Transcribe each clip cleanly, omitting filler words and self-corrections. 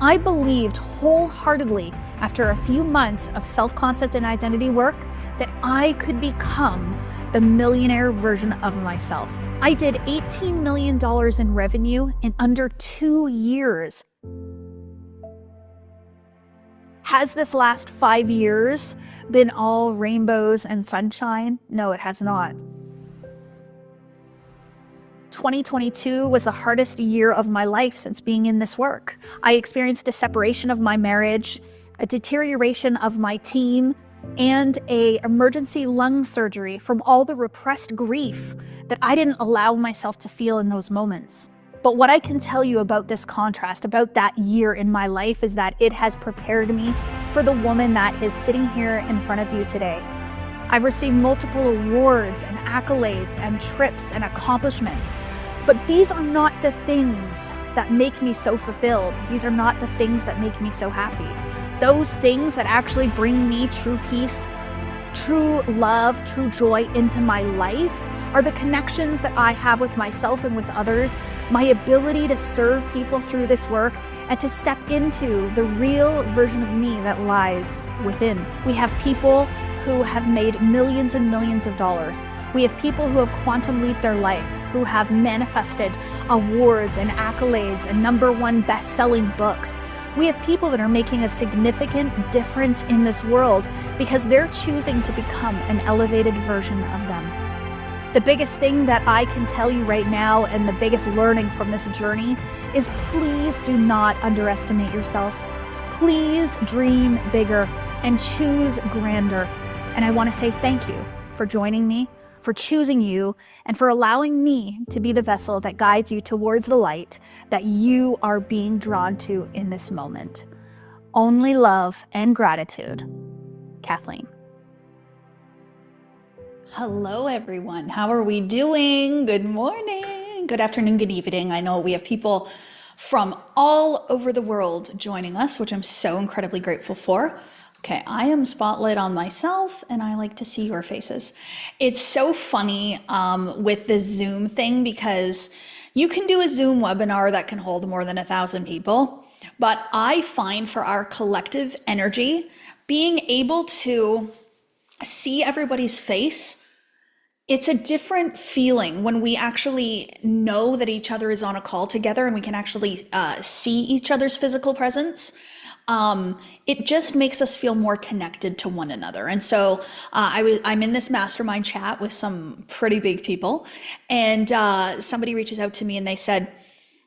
I believed wholeheartedly after a few months of self-concept and identity work that I could become the millionaire version of myself. I did $18 million in revenue in under 2 years. Has this last 5 years been all rainbows and sunshine? No, it has not. 2022 was the hardest year of my life since being in this work. I experienced a separation of my marriage, a deterioration of my team, and an emergency lung surgery from all the repressed grief that I didn't allow myself to feel in those moments. But what I can tell you about this contrast, about that year in my life, is that it has prepared me for the woman that is sitting here in front of you today. I've received multiple awards and accolades and trips and accomplishments, but these are not the things that make me so fulfilled. These are not the things that make me so happy. Those things that actually bring me true peace, true love, true joy into my life are the connections that I have with myself and with others, my ability to serve people through this work, and to step into the real version of me that lies within. We have people who have made millions and millions of dollars. We have people who have quantum leaped their life, who have manifested awards and accolades and #1 best-selling books. We have people that are making a significant difference in this world because they're choosing to become an elevated version of them. The biggest thing that I can tell you right now, and the biggest learning from this journey, is please do not underestimate yourself. Please dream bigger and choose grander. And I want to say thank you for joining me, for choosing you, and for allowing me to be the vessel that guides you towards the light that you are being drawn to in this moment. Only love and gratitude, Kathleen. Hello, everyone. How are we doing? Good morning, good afternoon, good evening. I know we have people from all over the world joining us, which I'm so incredibly grateful for. Okay, I am spotlight on myself and I like to see your faces. It's so funny with the Zoom thing because you can do a Zoom webinar that can hold more than 1,000 people, but I find for our collective energy, being able to see everybody's face, it's a different feeling when we actually know that each other is on a call together and we can actually see each other's physical presence. It just makes us feel more connected to one another. And so I'm in this mastermind chat with some pretty big people, and somebody reaches out to me and they said,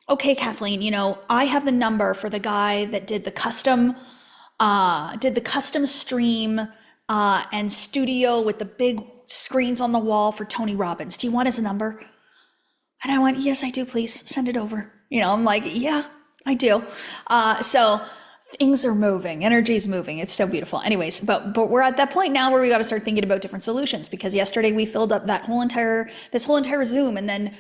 okay, Kathleen, you know, I have the number for the guy that did the custom stream and studio with the big screens on the wall for Tony Robbins. Do you want his number? And I went, yes, I do, please send it over. You know, I'm like, yeah, I do. So things are moving, energy's moving. It's so beautiful. Anyways, but we're at that point now where we got to start thinking about different solutions, because yesterday we filled up this whole entire Zoom, and then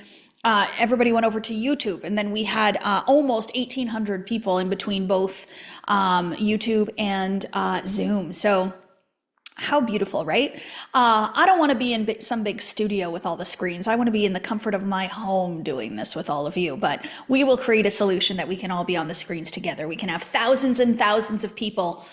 everybody went over to YouTube, and then we had almost 1,800 people in between both YouTube and Zoom. So how beautiful, right? I don't want to be in some big studio with all the screens. I want to be in the comfort of my home doing this with all of you, but we will create a solution that we can all be on the screens together. We can have thousands and thousands of people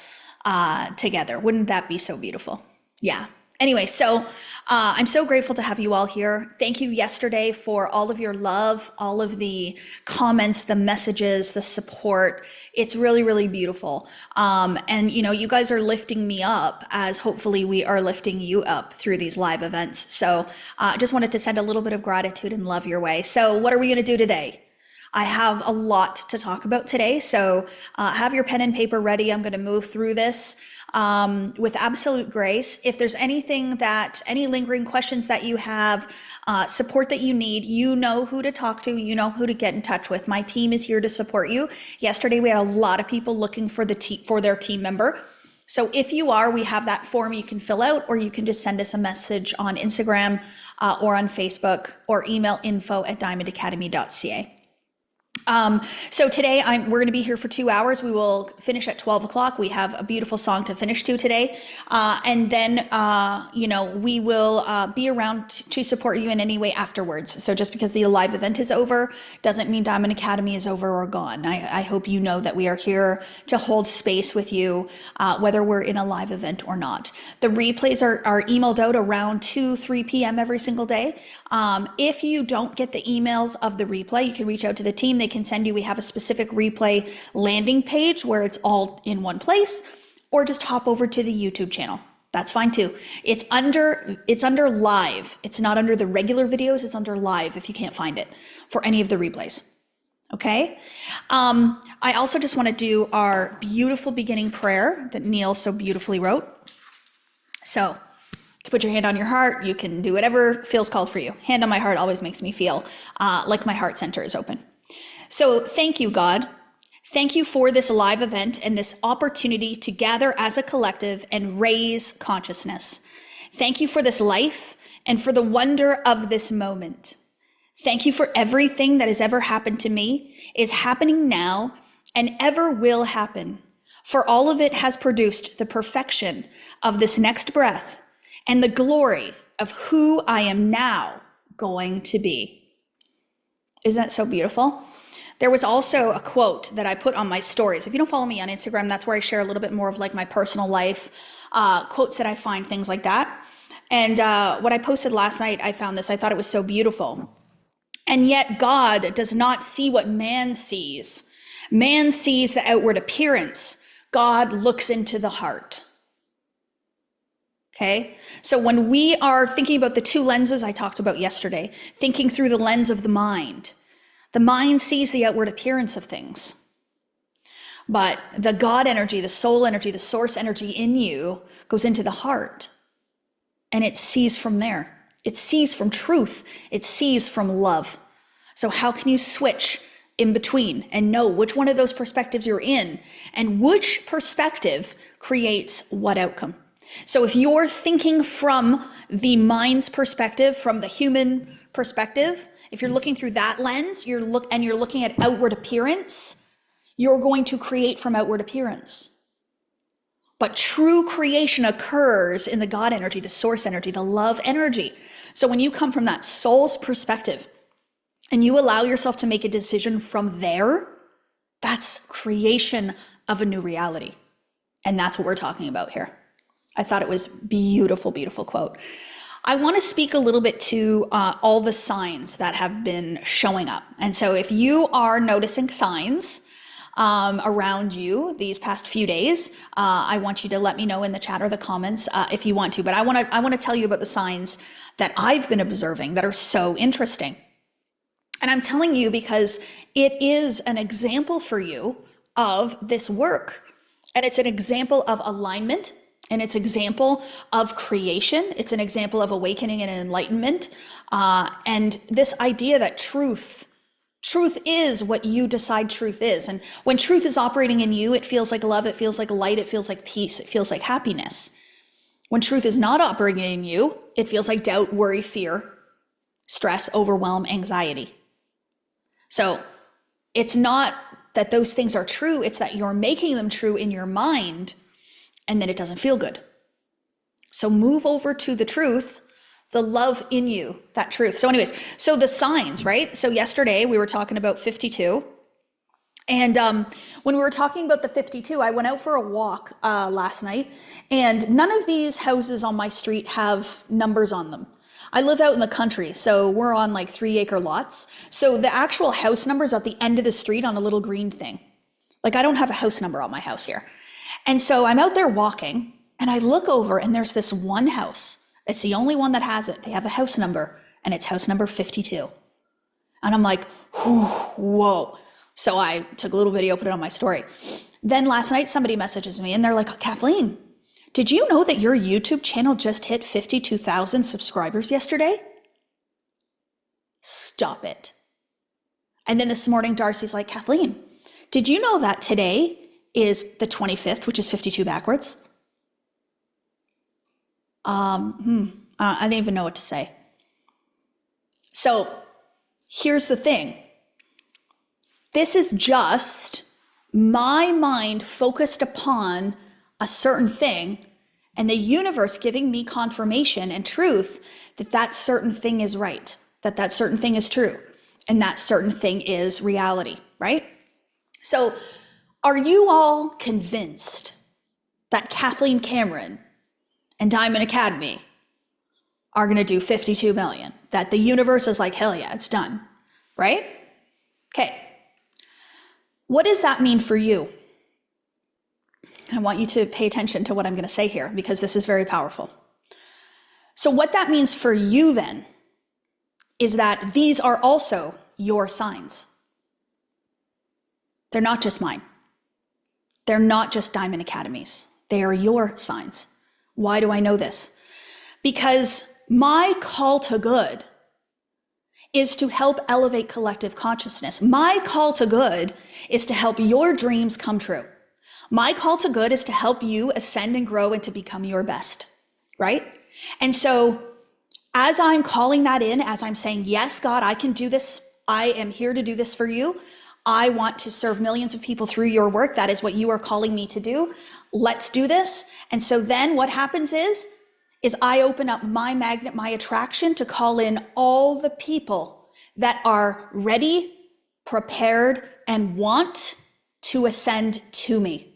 together. Wouldn't that be so beautiful? Yeah. Anyway, so I'm so grateful to have you all here. Thank you yesterday for all of your love, all of the comments, the messages, the support. It's really, really beautiful. And you know, you guys are lifting me up as hopefully we are lifting you up through these live events. So just wanted to send a little bit of gratitude and love your way. So what are we going to do today? I have a lot to talk about today. So have your pen and paper ready. I'm going to move through this with absolute grace. If there's any lingering questions that you have, support that you need, you know who to talk to, you know who to get in touch with. My team is here to support you. Yesterday, we had a lot of people looking for their team member. So if you are, we have that form you can fill out, or you can just send us a message on Instagram or on Facebook, or email info@diamondacademy.ca. So today we're going to be here for 2 hours. We will finish at 12 o'clock. We have a beautiful song to finish to today. And then, we will be around to support you in any way afterwards. So just because the live event is over doesn't mean Diamond Academy is over or gone. I hope you know that we are here to hold space with you, whether we're in a live event or not. The replays are emailed out around 3 p.m. every single day. If you don't get the emails of the replay, you can reach out to the team. They can send you, we have a specific replay landing page where it's all in one place, or just hop over to the YouTube channel. That's fine too. It's under live. It's not under the regular videos. It's under live if you can't find it for any of the replays. Okay. I also just want to do our beautiful beginning prayer that Neil so beautifully wrote. So you can put your hand on your heart. You can do whatever feels called for you. Hand on my heart always makes me feel like my heart center is open. So thank you, God. Thank you for this live event and this opportunity to gather as a collective and raise consciousness. Thank you for this life and for the wonder of this moment. Thank you for everything that has ever happened to me, is happening now, and ever will happen. For all of it has produced the perfection of this next breath and the glory of who I am now going to be. Isn't that so beautiful? There was also a quote that I put on my stories. If you don't follow me on Instagram, that's where I share a little bit more of like my personal life, quotes that I find, things like that. And what I posted last night, I found this. I thought it was so beautiful. And yet God does not see what man sees. Man sees the outward appearance. God looks into the heart. Okay? So when we are thinking about the two lenses I talked about yesterday, thinking through the lens of the mind sees the outward appearance of things. But the God energy, the soul energy, the source energy in you goes into the heart. And it sees from there. It sees from truth. It sees from love. So how can you switch in between and know which one of those perspectives you're in and which perspective creates what outcome? So if you're thinking from the mind's perspective, from the human perspective, if you're looking through that lens, you're looking at outward appearance, you're going to create from outward appearance. But true creation occurs in the God energy, the source energy, the love energy. So when you come from that soul's perspective and you allow yourself to make a decision from there, that's creation of a new reality. And that's what we're talking about here. I thought it was beautiful, beautiful quote. I want to speak a little bit to all the signs that have been showing up. And so if you are noticing signs around you these past few days, I want you to let me know in the chat or the comments if you want to. But I want to tell you about the signs that I've been observing that are so interesting. And I'm telling you because it is an example for you of this work. And it's an example of alignment. And it's an example of creation. It's an example of awakening and enlightenment. And this idea that truth is what you decide truth is. And when truth is operating in you, it feels like love, it feels like light, it feels like peace, it feels like happiness. When truth is not operating in you, it feels like doubt, worry, fear, stress, overwhelm, anxiety. So it's not that those things are true, it's that you're making them true in your mind, and then it doesn't feel good. So move over to the truth, the love in you, that truth. So anyways, so the signs, right? So yesterday we were talking about 52. And when we were talking about the 52, I went out for a walk last night, and none of these houses on my street have numbers on them. I live out in the country, so we're on like 3-acre lots. So the actual house number's at the end of the street on a little green thing. Like I don't have a house number on my house here. And so I'm out there walking and I look over and there's this one house. It's the only one that has it. They have a house number and it's house number 52. And I'm like, whoa. So I took a little video, put it on my story. Then last night somebody messages me and they're like, Kathleen, did you know that your YouTube channel just hit 52,000 subscribers yesterday? Stop it. And then this morning, Darcy's like, Kathleen, did you know that today is the 25th, which is 52 backwards? I didn't even know what to say. So here's the thing. This is just my mind focused upon a certain thing and the universe giving me confirmation and truth that that certain thing is right, that that certain thing is true, and that certain thing is reality, right? So are you all convinced that Kathleen Cameron and Diamond Academy are going to do 52 million? That the universe is like, hell yeah, it's done, right? Okay. What does that mean for you? I want you to pay attention to what I'm going to say here because this is very powerful. So what that means for you then is that these are also your signs. They're not just mine. They're not just Diamond Academies. They are your signs. Why do I know this? Because my call to good is to help elevate collective consciousness. My call to good is to help your dreams come true. My call to good is to help you ascend and grow and to become your best, right? And so as I'm calling that in, as I'm saying, yes, God, I can do this. I am here to do this for you. I want to serve millions of people through your work. That is what you are calling me to do. Let's do this. And so then what happens is I open up my magnet, my attraction to call in all the people that are ready, prepared, and want to ascend to me.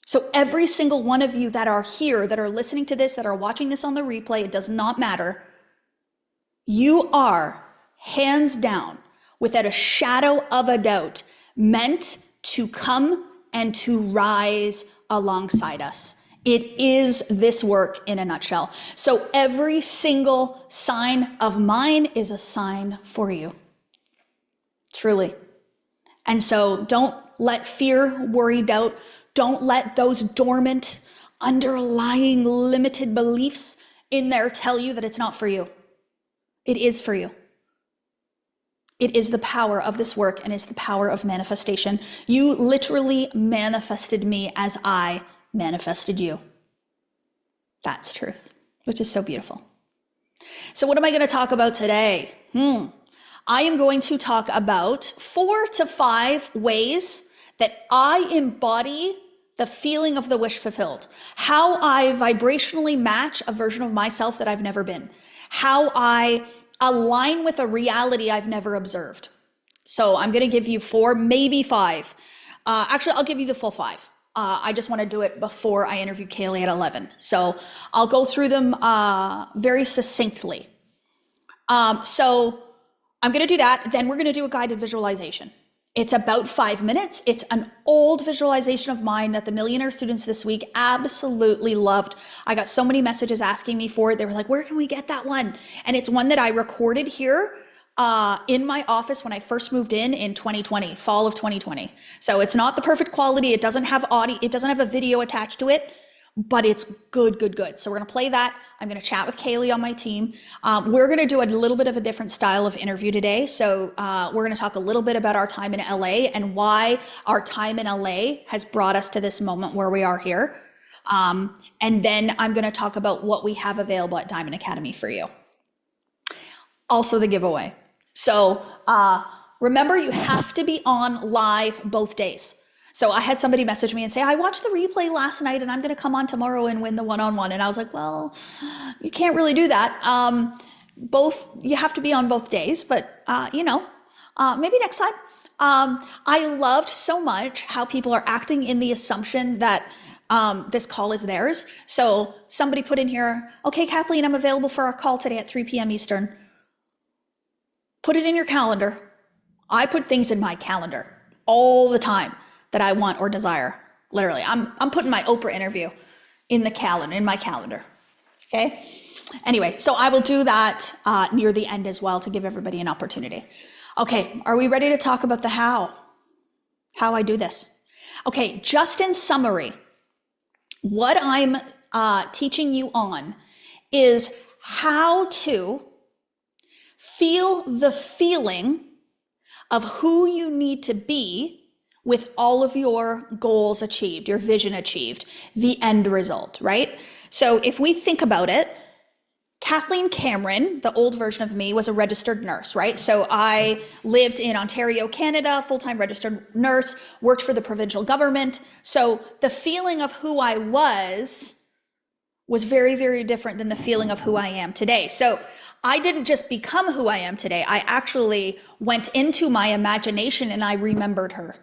So every single one of you that are here, that are listening to this, that are watching this on the replay, it does not matter. You are hands down, without a shadow of a doubt, meant to come and to rise alongside us. It is this work in a nutshell. So every single sign of mine is a sign for you. Truly. And so don't let fear, worry, doubt, don't let those dormant, underlying, limited beliefs in there tell you that it's not for you. It is for you. It is the power of this work and it's the power of manifestation. You literally manifested me as I manifested you. That's truth, which is so beautiful. So what am I going to talk about today? I am going to talk about 4 to 5 ways that I embody the feeling of the wish fulfilled, how I vibrationally match a version of myself that I've never been, how I align with a reality I've never observed. So I'm going to give you 4, maybe 5. Actually, I'll give you the full 5. I just want to do it before I interview Kaylee at 11. So I'll go through them very succinctly. So I'm going to do that. Then we're going to do a guided visualization. It's about 5 minutes. It's an old visualization of mine that the Millionaire students this week absolutely loved. I got so many messages asking me for it. They were like, where can we get that one? And it's one that I recorded here in my office when I first moved in 2020, fall of 2020. So it's not the perfect quality. It doesn't have audio. It doesn't have a video attached to it, but it's good, good, good. So we're going to play that. I'm going to chat with Kaylee on my team. We're going to do a little bit of a different style of interview today. So we're going to talk a little bit about our time in LA and why our time in LA has brought us to this moment where we are here. And then I'm going to talk about what we have available at Diamond Academy for you. Also the giveaway. So remember, you have to be on live both days. So I had somebody message me and say, I watched the replay last night and I'm going to come on tomorrow and win the one-on-one. And I was like, well, you can't really do that. You have to be on both days, but maybe next time. I loved so much how people are acting in the assumption that this call is theirs. So somebody put in here, okay, Kathleen, I'm available for our call today at 3 p.m. Eastern. Put it in your calendar. I put things in my calendar all the time that I want or desire. Literally, I'm putting my Oprah interview in my calendar. Okay. Anyway, so I will do that near the end as well to give everybody an opportunity. Okay, are we ready to talk about the how I do this? Okay, just in summary, what I'm teaching you on is how to feel the feeling of who you need to be with all of your goals achieved, your vision achieved, the end result, right? So if we think about it, Kathleen Cameron, the old version of me, was a registered nurse, right? So I lived in Ontario, Canada, full-time registered nurse, worked for the provincial government. So the feeling of who I was very, very different than the feeling of who I am today. So I didn't just become who I am today. I actually went into my imagination and I remembered her.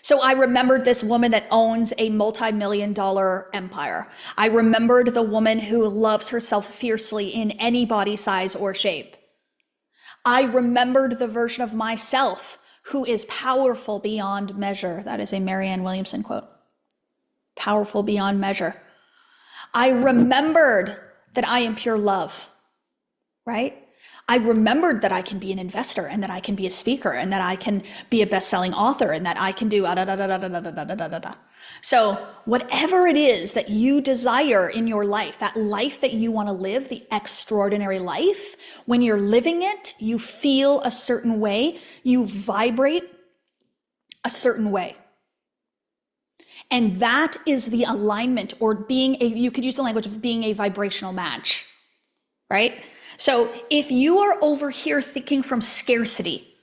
So I remembered this woman that owns a multi-million-dollar empire. I remembered the woman who loves herself fiercely in any body size or shape. I remembered the version of myself who is powerful beyond measure. That is a Marianne Williamson quote. Powerful beyond measure. I remembered that I am pure love, right? I remembered that I can be an investor and that I can be a speaker and that I can be a best-selling author and that I can do da-da-da-da-da-da-da-da-da-da. So whatever it is that you desire in your life, that life that you want to live, the extraordinary life, when you're living it, you feel a certain way, you vibrate a certain way. And that is the alignment, or you could use the language of being a vibrational match, right? So if you are over here thinking from scarcity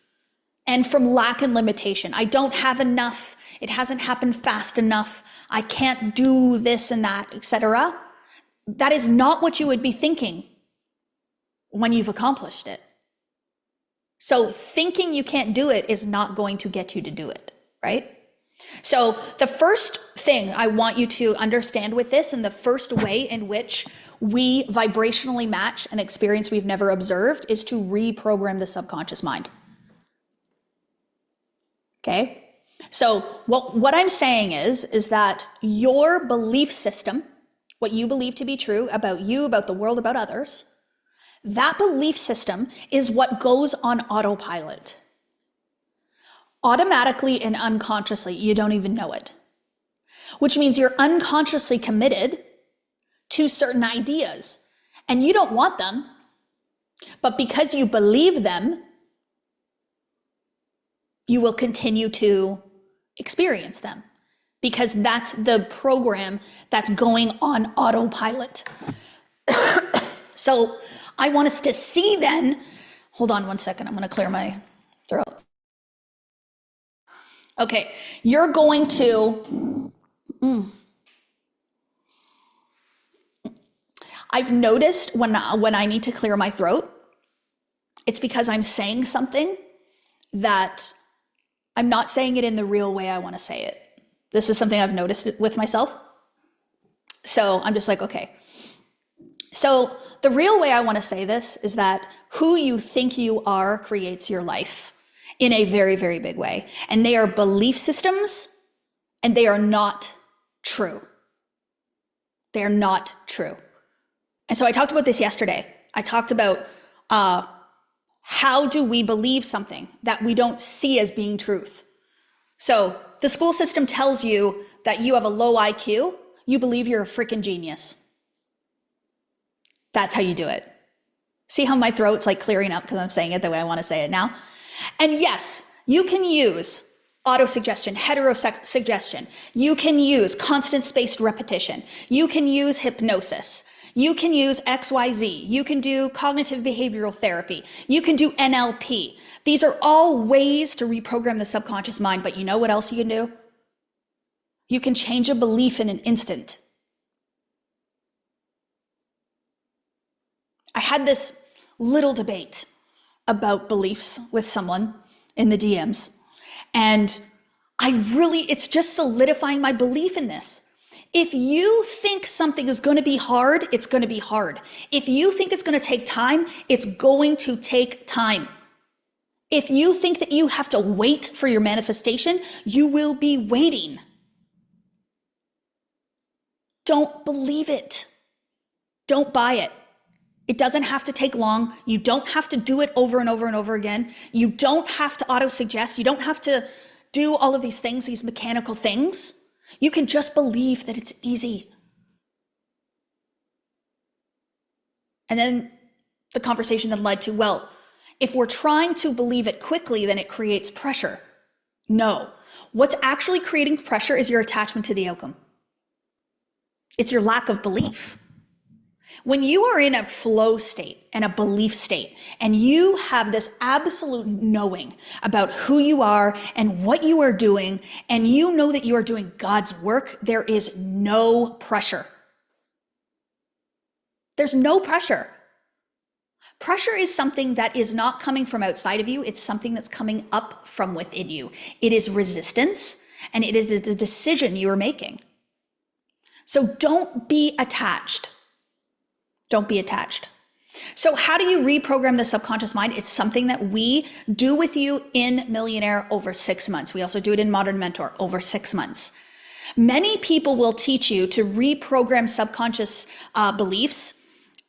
and from lack and limitation, I don't have enough, it hasn't happened fast enough, I can't do this and that, etc., that is not what you would be thinking when you've accomplished it. So thinking you can't do it is not going to get you to do it, right? So the first thing I want you to understand with this, and the first way in which we vibrationally match an experience we've never observed, is to reprogram the subconscious mind. Okay? So what I'm saying is that your belief system, what you believe to be true about you, about the world, about others, that belief system is what goes on autopilot. Automatically and unconsciously, you don't even know it. Which means you're unconsciously committed to certain ideas and you don't want them, but because you believe them, you will continue to experience them because that's the program that's going on autopilot. So I want us to see then, hold on one second, I'm going to clear my throat. Okay, you're going to, I've noticed when I need to clear my throat, it's because I'm saying something that I'm not saying it in the real way I want to say it. This is something I've noticed with myself. So I'm just like, okay. So the real way I want to say this is that who you think you are creates your life in a very, very big way. And they are belief systems and they are not true. They are not true. And so I talked about this yesterday. I talked about how do we believe something that we don't see as being truth? So the school system tells you that you have a low IQ. You believe you're a freaking genius. That's how you do it. See how my throat's like clearing up because I'm saying it the way I want to say it now? And yes, you can use autosuggestion, heterosuggestion. You can use constant spaced repetition. You can use hypnosis. You can use XYZ. You can do cognitive behavioral therapy. You can do NLP. These are all ways to reprogram the subconscious mind, but you know what else you can do? You can change a belief in an instant. I had this little debate about beliefs with someone in the DMs, and it's just solidifying my belief in this. If you think something is going to be hard, it's going to be hard. If you think it's going to take time, it's going to take time. If you think that you have to wait for your manifestation, you will be waiting. Don't believe it. Don't buy it. It doesn't have to take long. You don't have to do it over and over and over again. You don't have to auto-suggest. You don't have to do all of these things, these mechanical things. You can just believe that it's easy. And then the conversation then led to, well, if we're trying to believe it quickly, then it creates pressure. No. What's actually creating pressure is your attachment to the outcome. It's your lack of belief. When you are in a flow state and a belief state, and you have this absolute knowing about who you are and what you are doing, and you know that you are doing God's work, there is no pressure. There's no pressure. Pressure is something that is not coming from outside of you. It's something that's coming up from within you. It is resistance, and it is the decision you are making. So don't be attached. Don't be attached. So how do you reprogram the subconscious mind? It's something that we do with you in Millionaire over 6 months. We also do it in Modern Mentor over 6 months. Many people will teach you to reprogram subconscious beliefs,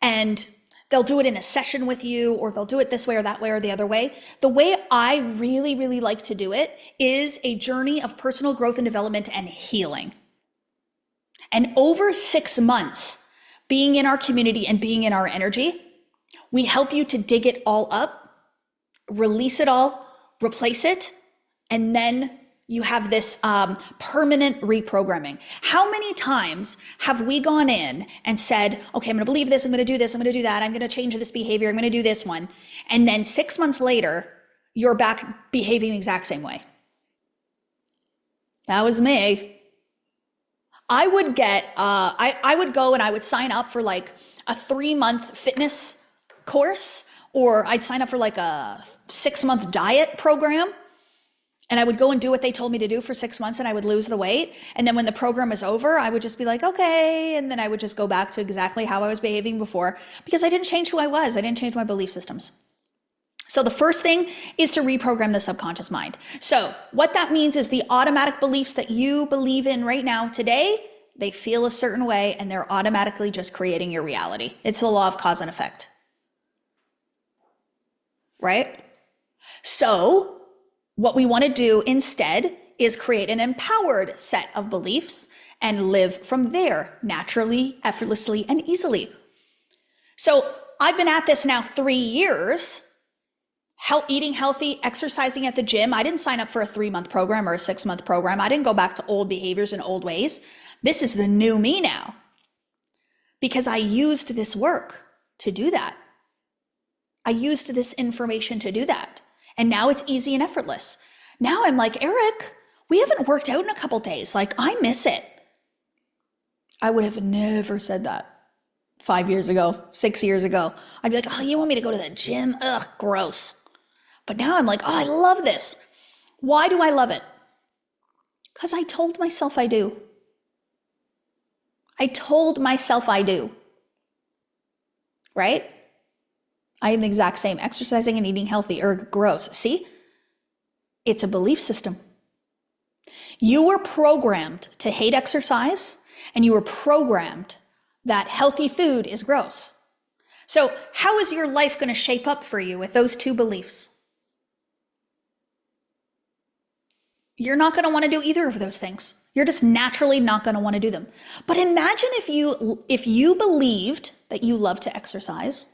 and they'll do it in a session with you, or they'll do it this way or that way or the other way. The way I really, really like to do it is a journey of personal growth and development and healing. And over 6 months, being in our community and being in our energy, we help you to dig it all up, release it all, replace it, and then you have this permanent reprogramming. How many times have we gone in and said, okay, I'm going to believe this, I'm going to do this, I'm going to do that, I'm going to change this behavior, I'm going to do this one. And then 6 months later, you're back behaving the exact same way. That was me. I would get, I would go and I would sign up for like a 3-month fitness course, or I'd sign up for like a 6-month diet program. And I would go and do what they told me to do for 6 months, and I would lose the weight. And then when the program was over, I would just be like, okay. And then I would just go back to exactly how I was behaving before, because I didn't change who I was. I didn't change my belief systems. So the first thing is to reprogram the subconscious mind. So what that means is the automatic beliefs that you believe in right now today, they feel a certain way, and they're automatically just creating your reality. It's the law of cause and effect. Right? So what we want to do instead is create an empowered set of beliefs and live from there naturally, effortlessly, and easily. So I've been at this now 3 years. Eating healthy, exercising at the gym. I didn't sign up for a 3-month program or a 6-month program. I didn't go back to old behaviors and old ways. This is the new me now, because I used this work to do that. I used this information to do that. And now it's easy and effortless. Now I'm like, Eric, we haven't worked out in a couple days. Like, I miss it. I would have never said that 5 years ago, 6 years ago. I'd be like, oh, you want me to go to the gym? Ugh, gross. But now I'm like, oh, I love this. Why do I love it? Because I told myself I do. I told myself I do. Right? I am the exact same. Exercising and eating healthy are gross. See? It's a belief system. You were programmed to hate exercise, and you were programmed that healthy food is gross. So how is your life going to shape up for you with those two beliefs? You're not going to want to do either of those things. You're just naturally not going to want to do them. But imagine if you believed that you love to exercise,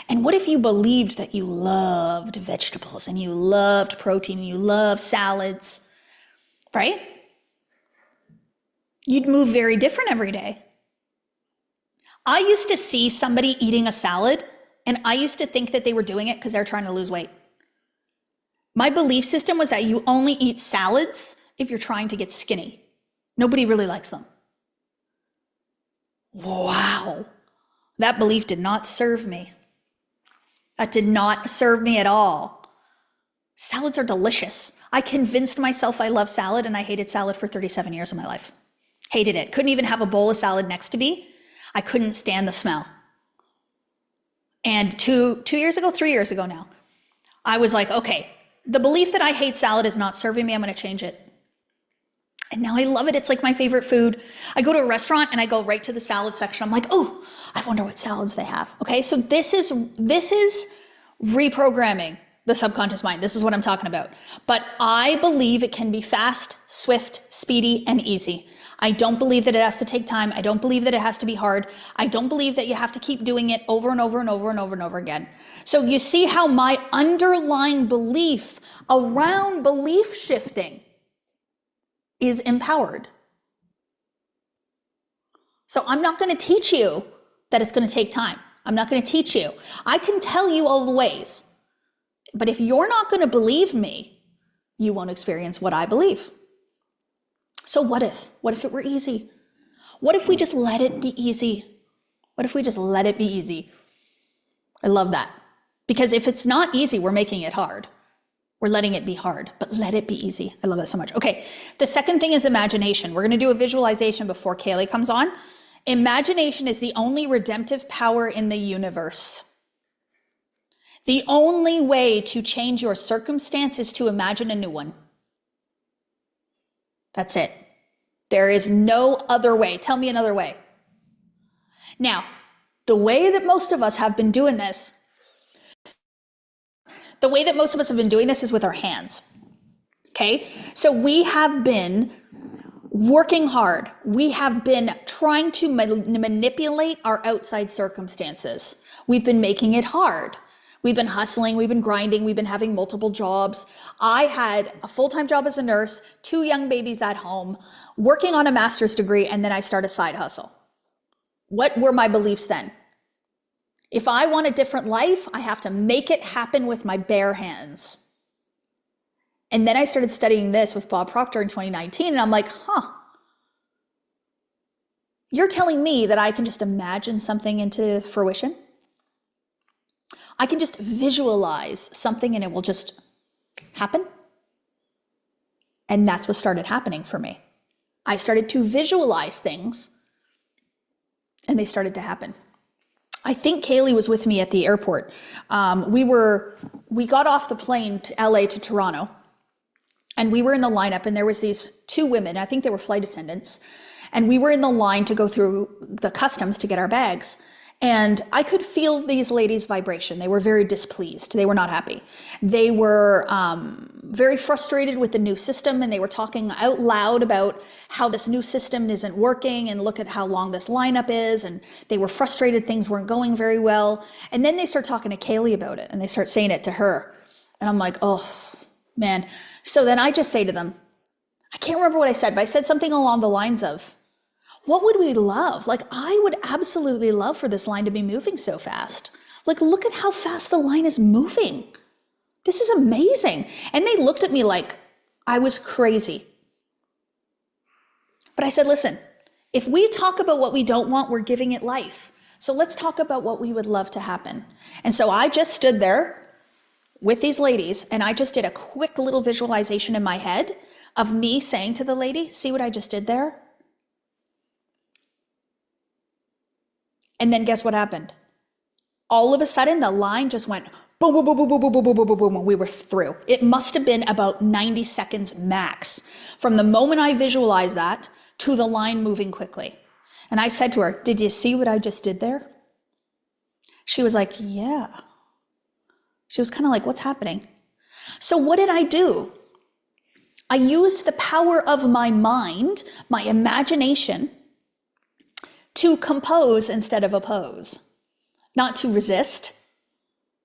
and what if you believed that you loved vegetables and you loved protein and you loved salads, right? You'd move very different every day. I used to see somebody eating a salad, and I used to think that they were doing it because they're trying to lose weight. My belief system was that you only eat salads if you're trying to get skinny. Nobody really likes them. Wow. That belief did not serve me. That did not serve me at all. Salads are delicious. I convinced myself I love salad, and I hated salad for 37 years of my life. Hated it. Couldn't even have a bowl of salad next to me. I couldn't stand the smell. And 3 years ago now, I was like, okay, the belief that I hate salad is not serving me. I'm going to change it. And now I love it. It's like my favorite food. I go to a restaurant and I go right to the salad section. I'm like, oh, I wonder what salads they have. Okay, so this is reprogramming the subconscious mind. This is what I'm talking about. But I believe it can be fast, swift, speedy, and easy. I don't believe that it has to take time. I don't believe that it has to be hard. I don't believe that you have to keep doing it over and over and over and over and over again. So you see how my underlying belief around belief shifting is empowered. So I'm not going to teach you that it's going to take time. I'm not going to teach you. I can tell you all the ways, but if you're not going to believe me, you won't experience what I believe. So what if it were easy? What if we just let it be easy? What if we just let it be easy? I love that. Because if it's not easy, we're making it hard. We're letting it be hard, but let it be easy. I love that so much. Okay, the second thing is imagination. We're going to do a visualization before Kaylee comes on. Imagination is the only redemptive power in the universe. The only way to change your circumstance is to imagine a new one. That's it. There is no other way. Tell me another way. Now, the way that most of us have been doing this, is with our hands. Okay? So we have been working hard. We have been trying to manipulate our outside circumstances. We've been making it hard. We've been hustling, we've been grinding, we've been having multiple jobs. I had a full-time job as a nurse, 2 young babies at home, working on a master's degree, and then I start a side hustle. What were my beliefs then? If I want a different life, I have to make it happen with my bare hands. And then I started studying this with Bob Proctor in 2019, and I'm like, you're telling me that I can just imagine something into fruition? I can just visualize something and it will just happen? And that's what started happening for me. I started to visualize things and they started to happen. I think Kaylee was with me at the airport. We got off the plane to LA to Toronto, and we were in the lineup, and there was these 2 women, I think they were flight attendants, and we were in the line to go through the customs to get our bags. And I could feel these ladies' vibration. They were very displeased. They were not happy. They were very frustrated with the new system, and they were talking out loud about how this new system isn't working, and look at how long this lineup is. And they were frustrated things weren't going very well. And then they start talking to Kaylee about it, and they start saying it to her. And I'm like, oh, man. So then I just say to them, I can't remember what I said, but I said something along the lines of, what would we love? Like, I would absolutely love for this line to be moving so fast. Like, look at how fast the line is moving. This is amazing. And they looked at me like I was crazy. But I said, listen, if we talk about what we don't want, we're giving it life. So let's talk about what we would love to happen. And so I just stood there with these ladies, and I just did a quick little visualization in my head of me saying to the lady, see what I just did there? And then guess what happened? All of a sudden, the line just went boom, boom, boom, boom, boom, boom, boom, boom, boom, boom, boom. We were through. It must have been about 90 seconds max from the moment I visualized that to the line moving quickly. And I said to her, did you see what I just did there? She was like, yeah. She was kind of like, what's happening? So what did I do? I used the power of my mind, my imagination, to compose instead of oppose. Not to resist,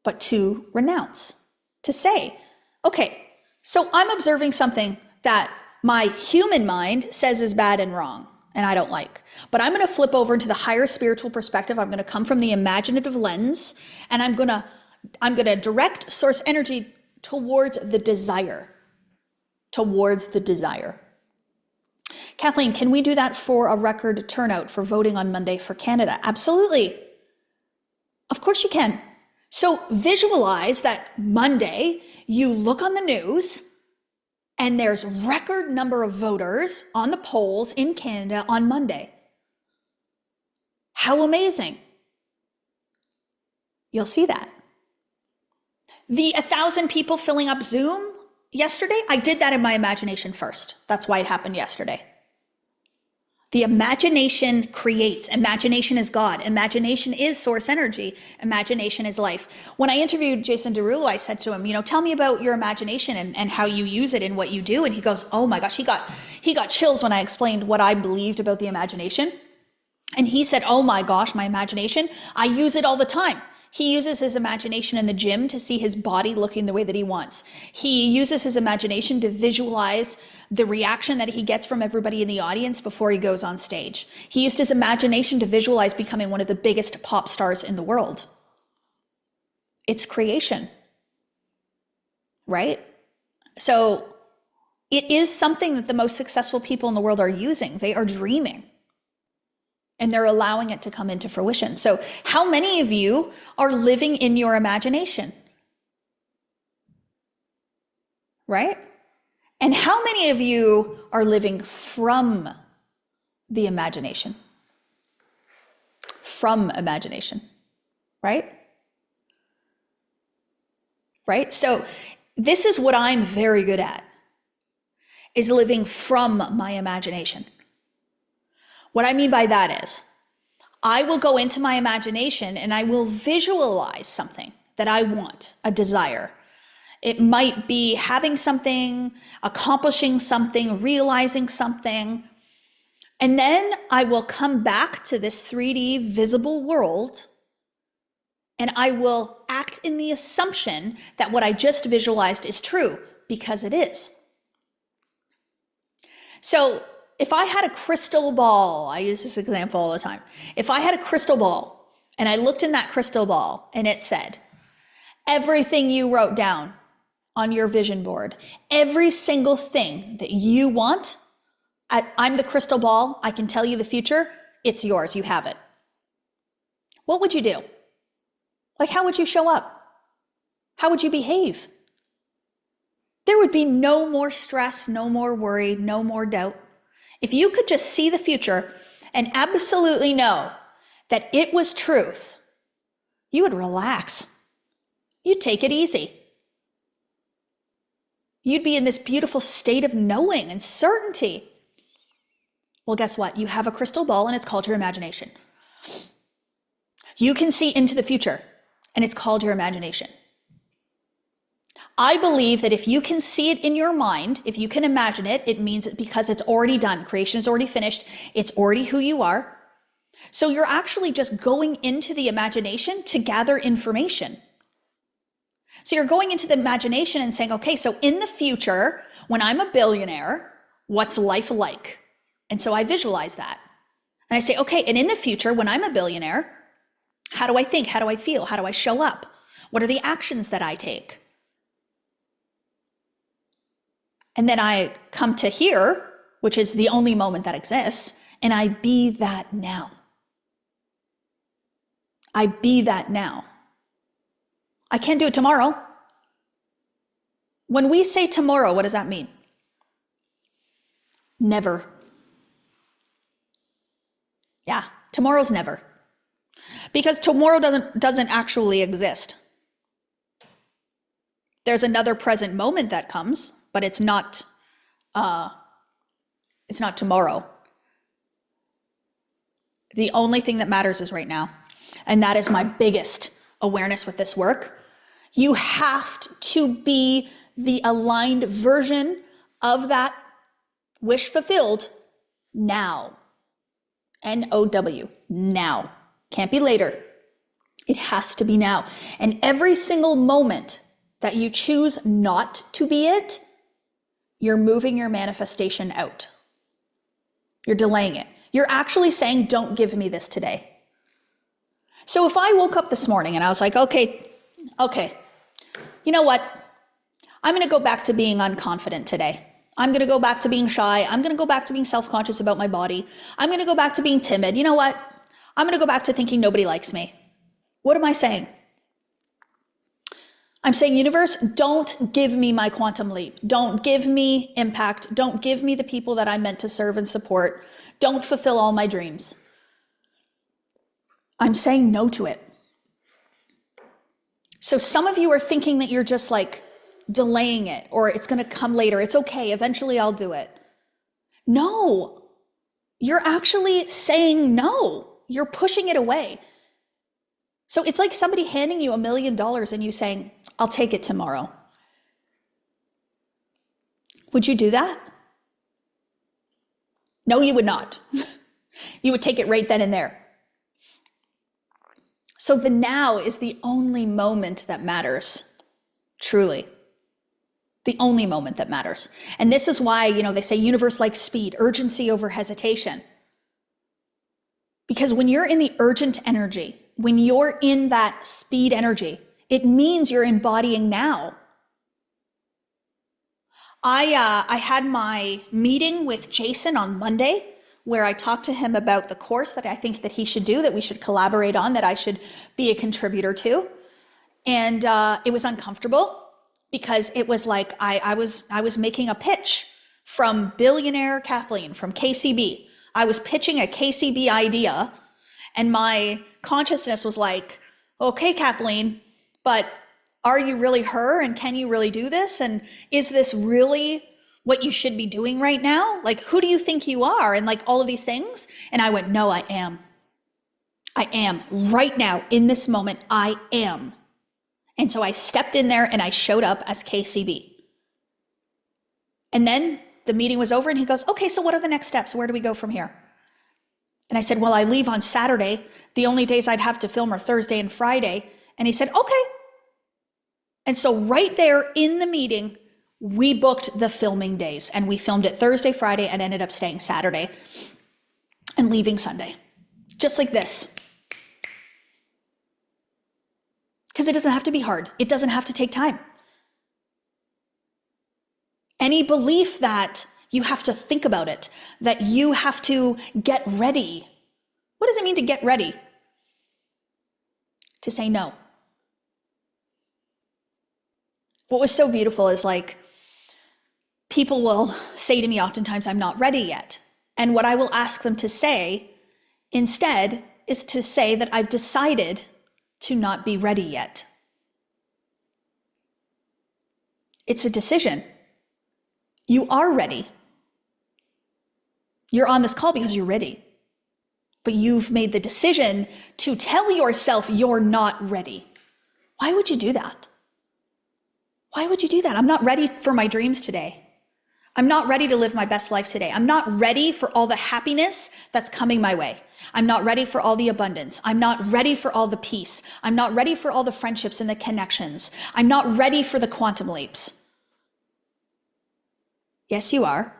but to renounce. To say, okay, so I'm observing something that my human mind says is bad and wrong, and I don't like. But I'm going to flip over into the higher spiritual perspective. I'm going to come from the imaginative lens, and I'm going to direct source energy towards the desire. Towards the desire. Kathleen, can we do that for a record turnout for voting on Monday for Canada? Absolutely. Of course you can. So visualize that Monday, you look on the news, and there's record number of voters on the polls in Canada on Monday. How amazing. You'll see that. The 1,000 people filling up Zoom yesterday, I did that in my imagination first. That's why it happened yesterday. The imagination creates. Imagination is God. Imagination is source energy. Imagination is life. When I interviewed Jason Derulo, I said to him, tell me about your imagination and how you use it in what you do. And he goes, oh my gosh, he got chills when I explained what I believed about the imagination. And he said, oh my gosh, my imagination, I use it all the time. he uses his imagination in the gym to see his body looking the way that he wants. He uses his imagination to visualize the reaction that he gets from everybody in the audience before he goes on stage. He used his imagination to visualize becoming one of the biggest pop stars in the world. It's creation, right? So it is something that the most successful people in the world are using. They are dreaming. And they're allowing it to come into fruition. So how many of you are living in your imagination? Right? And how many of you are living from the imagination? From imagination, right? Right? So this is what I'm very good at, is living from my imagination. What I mean by that is, I will go into my imagination and I will visualize something that I want, a desire. It might be having something, accomplishing something, realizing something. And then I will come back to this 3D visible world and I will act in the assumption that what I just visualized is true, because it is. So if I had a crystal ball, I use this example all the time. If I had a crystal ball and I looked in that crystal ball and it said, everything you wrote down on your vision board, every single thing that you want, I'm the crystal ball, I can tell you the future, it's yours, you have it. What would you do? Like, how would you show up? How would you behave? There would be no more stress, no more worry, no more doubt. If you could just see the future and absolutely know that it was truth, you would relax. You'd take it easy. You'd be in this beautiful state of knowing and certainty. Well, guess what? You have a crystal ball and it's called your imagination. You can see into the future and it's called your imagination. I believe that if you can see it in your mind, if you can imagine it, it means it because it's already done. Creation is already finished. It's already who you are. So you're actually just going into the imagination to gather information. So you're going into the imagination and saying, okay, so in the future, when I'm a billionaire, what's life like? And so I visualize that. And I say, okay, and in the future, when I'm a billionaire, how do I think? How do I feel? How do I show up? What are the actions that I take? And then I come to here, which is the only moment that exists, and I be that now. I be that now. I can't do it tomorrow. When we say tomorrow, what does that mean? Never. Yeah, tomorrow's never. Because tomorrow doesn't actually exist. There's another present moment that comes, but it's not tomorrow. The only thing that matters is right now. And that is my biggest awareness with this work. You have to be the aligned version of that wish fulfilled now. N-O-W, now. Can't be later. It has to be now. And every single moment that you choose not to be it, you're moving your manifestation out. You're delaying it. You're actually saying, don't give me this today. So if I woke up this morning and I was like, okay, you know what? I'm going to go back to being unconfident today. I'm going to go back to being shy. I'm going to go back to being self-conscious about my body. I'm going to go back to being timid. You know what? I'm going to go back to thinking nobody likes me. What am I saying? I'm saying, universe, don't give me my quantum leap. Don't give me impact. Don't give me the people that I'm meant to serve and support. Don't fulfill all my dreams. I'm saying no to it. So some of you are thinking that you're just like delaying it, or it's going to come later. It's okay. Eventually I'll do it. No, you're actually saying no. You're pushing it away. So it's like somebody handing you $1 million and you saying, I'll take it tomorrow. Would you do that? No, you would not. You would take it right then and there. So the now is the only moment that matters, truly. The only moment that matters. And this is why, they say universe likes speed, urgency over hesitation. Because when you're in the urgent energy, when you're in that speed energy, it means you're embodying now. I had my meeting with Jason on Monday, where I talked to him about the course that I think that he should do, that we should collaborate on, that I should be a contributor to. And it was uncomfortable because it was like I was making a pitch from billionaire Kathleen from KCB. I was pitching a KCB idea, and my consciousness was like, okay, Kathleen, but are you really her? And can you really do this? And is this really what you should be doing right now? Like, who do you think you are? And like all of these things. And I went, no, I am. I am. Right now, in this moment, I am. And so I stepped in there and I showed up as KCB. And then the meeting was over and he goes, okay, so what are the next steps? Where do we go from here? And I said, well, I leave on Saturday. The only days I'd have to film are Thursday and Friday. And he said, okay. And so right there in the meeting, we booked the filming days and we filmed it Thursday, Friday, and ended up staying Saturday and leaving Sunday. Just like this. Because it doesn't have to be hard. It doesn't have to take time. Any belief that you have to think about it, that you have to get ready. What does it mean to get ready? To say no. What was so beautiful is like, people will say to me oftentimes, I'm not ready yet. And what I will ask them to say instead is to say that I've decided to not be ready yet. It's a decision. You are ready. You're on this call because you're ready. But you've made the decision to tell yourself you're not ready. Why would you do that? Why would you do that? I'm not ready for my dreams today. I'm not ready to live my best life today. I'm not ready for all the happiness that's coming my way. I'm not ready for all the abundance. I'm not ready for all the peace. I'm not ready for all the friendships and the connections. I'm not ready for the quantum leaps. Yes, you are.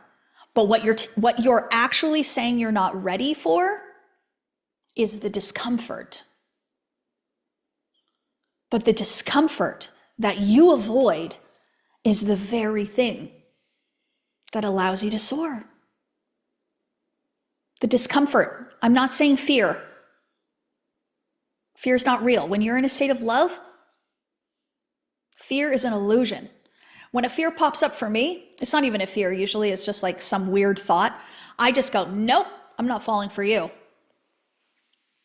But what you're actually saying you're not ready for is the discomfort. But the discomfort that you avoid is the very thing that allows you to soar. The discomfort. I'm not saying fear. Fear is not real. When you're in a state of love, fear is an illusion. When a fear pops up for me, it's not even a fear. Usually it's just like some weird thought. I just go, nope, I'm not falling for you.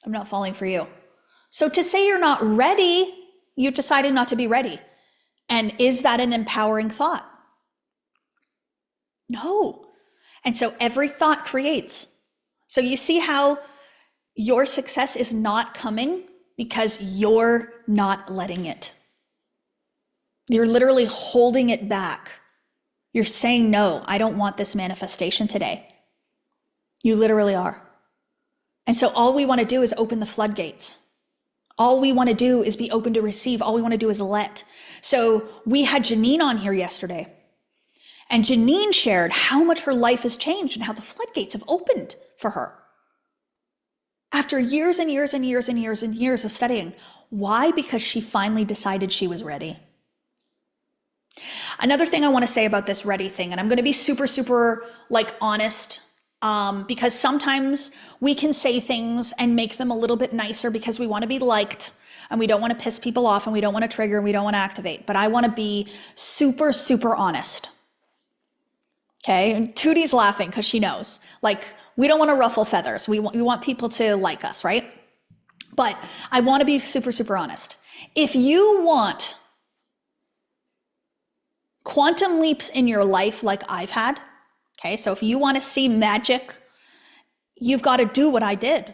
I'm not falling for you. So to say you're not ready, you decided not to be ready. And is that an empowering thought? No. And so every thought creates. So you see how your success is not coming because you're not letting it. You're literally holding it back. You're saying, no, I don't want this manifestation today. You literally are. And so all we want to do is open the floodgates. All we want to do is be open to receive. All we want to do is let. So we had Janine on here yesterday. And Janine shared how much her life has changed and how the floodgates have opened for her. After years and years and years and years and years of studying. Why? Because she finally decided she was ready. Another thing I want to say about this ready thing, and I'm going to be super, super honest, because sometimes we can say things and make them a little bit nicer because we want to be liked and we don't want to piss people off and we don't want to trigger and we don't want to activate. But I want to be super, super honest. Okay, and Tootie's laughing because she knows. We don't want to ruffle feathers. We want people to like us, right? But I want to be super, super honest. If you want quantum leaps in your life like I've had, okay, so if you want to see magic, you've got to do what I did.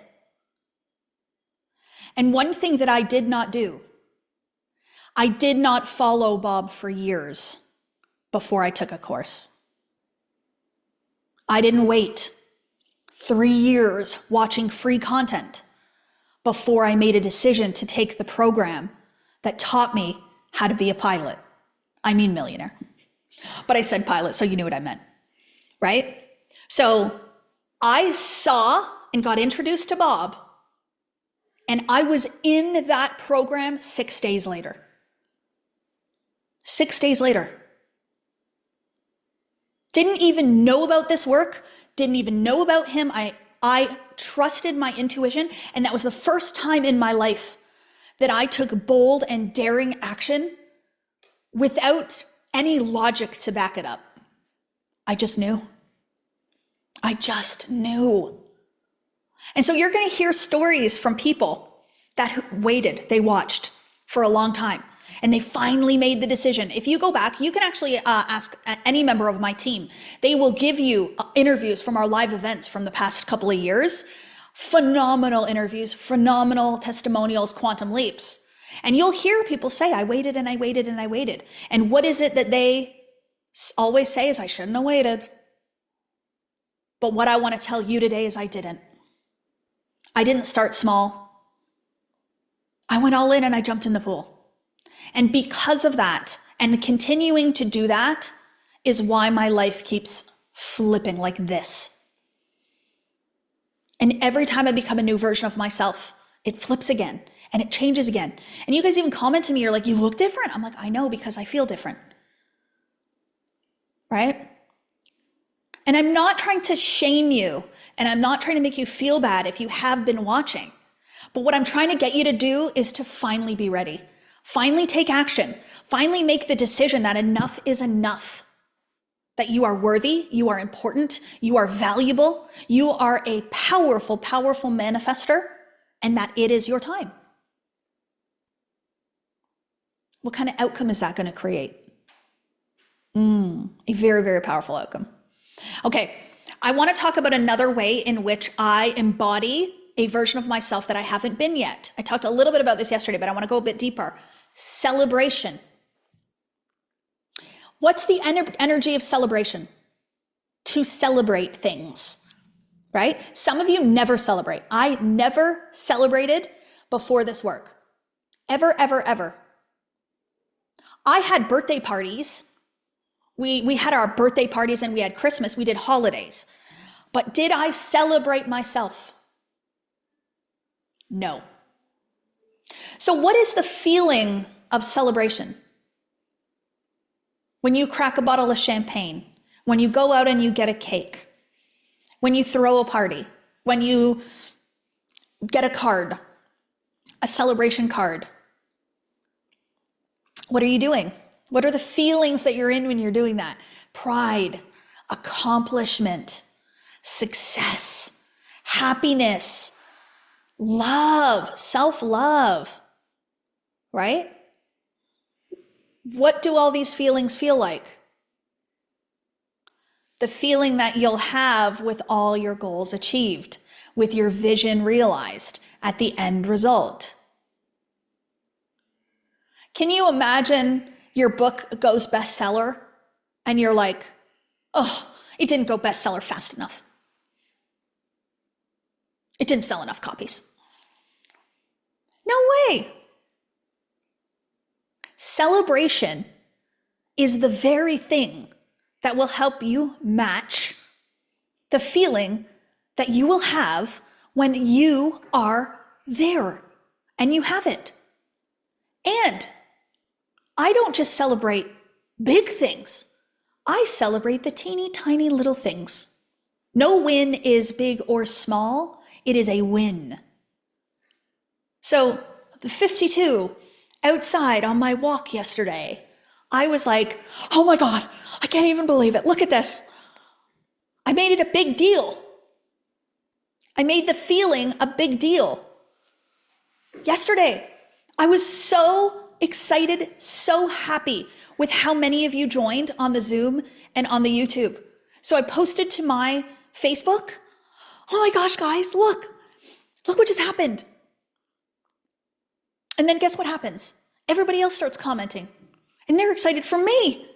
And one thing that I did not do, I did not follow Bob for years before I took a course. I didn't wait 3 years watching free content before I made a decision to take the program that taught me how to be a pilot. I mean millionaire. But I said pilot, so you knew what I meant, right? So I saw and got introduced to Bob, and I was in that program 6 days later. 6 days later. Didn't even know about this work, didn't even know about him. I trusted my intuition, and that was the first time in my life that I took bold and daring action without any logic to back it up. I just knew. I just knew. And so you're going to hear stories from people that waited, they watched for a long time, and they finally made the decision. If you go back, you can actually ask any member of my team. They will give you interviews from our live events from the past couple of years. Phenomenal interviews, phenomenal testimonials, quantum leaps. And you'll hear people say, I waited and I waited and I waited. And what is it that they always say is, I shouldn't have waited. But what I want to tell you today is I didn't. I didn't start small. I went all in and I jumped in the pool. And because of that, and continuing to do that, is why my life keeps flipping like this. And every time I become a new version of myself, it flips again and it changes again. And you guys even comment to me, you're like, you look different. I'm like, I know, because I feel different. Right? And I'm not trying to shame you, and I'm not trying to make you feel bad if you have been watching. But what I'm trying to get you to do is to finally be ready. Finally take action. Finally make the decision that enough is enough. That you are worthy, you are important, you are valuable, you are a powerful, powerful manifester, and that it is your time. What kind of outcome is that going to create? A very, very powerful outcome. Okay, I want to talk about another way in which I embody a version of myself that I haven't been yet. I talked a little bit about this yesterday, but I want to go a bit deeper. Celebration. What's the energy of celebration? To celebrate things, right? Some of you never celebrate. I never celebrated before this work. Ever, ever, ever. I had birthday parties. We had our birthday parties and we had Christmas. We did holidays. But did I celebrate myself? No. So what is the feeling of celebration? When you crack a bottle of champagne, when you go out and you get a cake, when you throw a party, when you get a card, a celebration card. What are you doing? What are the feelings that you're in when you're doing that? Pride, accomplishment, success, happiness, love, self-love, right? What do all these feelings feel like? The feeling that you'll have with all your goals achieved, with your vision realized at the end result. Can you imagine your book goes bestseller and you're like, oh, it didn't go bestseller fast enough. It didn't sell enough copies. No way. Celebration is the very thing that will help you match the feeling that you will have when you are there and you have it. And I don't just celebrate big things. I celebrate the teeny tiny little things. No win is big or small. It is a win. So the 52 outside on my walk yesterday, I was like, oh my God, I can't even believe it. Look at this. I made it a big deal. I made the feeling a big deal. Yesterday, I was so excited, so happy with how many of you joined on the Zoom and on the YouTube. So I posted to my Facebook, oh my gosh, guys, look what just happened. And then guess what happens? Everybody else starts commenting and they're excited for me.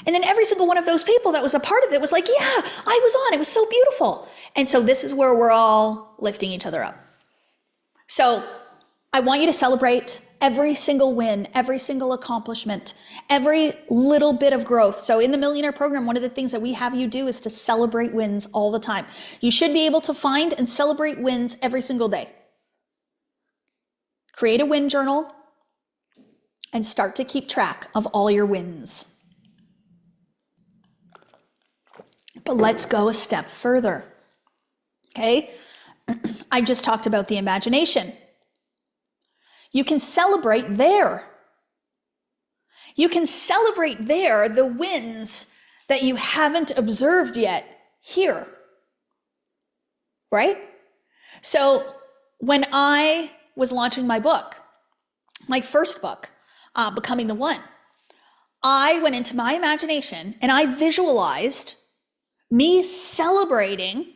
And then every single one of those people that was a part of it was like, yeah, I was on, it was so beautiful. And so this is where we're all lifting each other up. So I want you to celebrate every single win, every single accomplishment, every little bit of growth. So in the Millionaire Program, one of the things that we have you do is to celebrate wins all the time. You should be able to find and celebrate wins every single day. Create a win journal and start to keep track of all your wins. But let's go a step further. Okay? I just talked about the imagination. You can celebrate there. You can celebrate there the wins that you haven't observed yet here. Right? So when I was launching my book, my first book, Becoming the One, I went into my imagination and I visualized me celebrating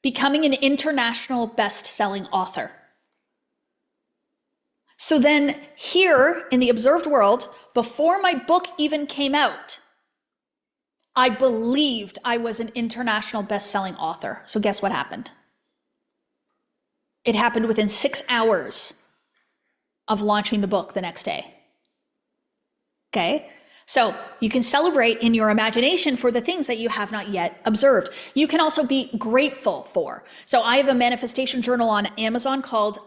becoming an international best-selling author. So then here in the observed world, before my book even came out, I believed I was an international best-selling author. So guess what happened? It happened within 6 hours of launching the book the next day. Okay? So you can celebrate in your imagination for the things that you have not yet observed. You can also be grateful for. So I have a manifestation journal on Amazon called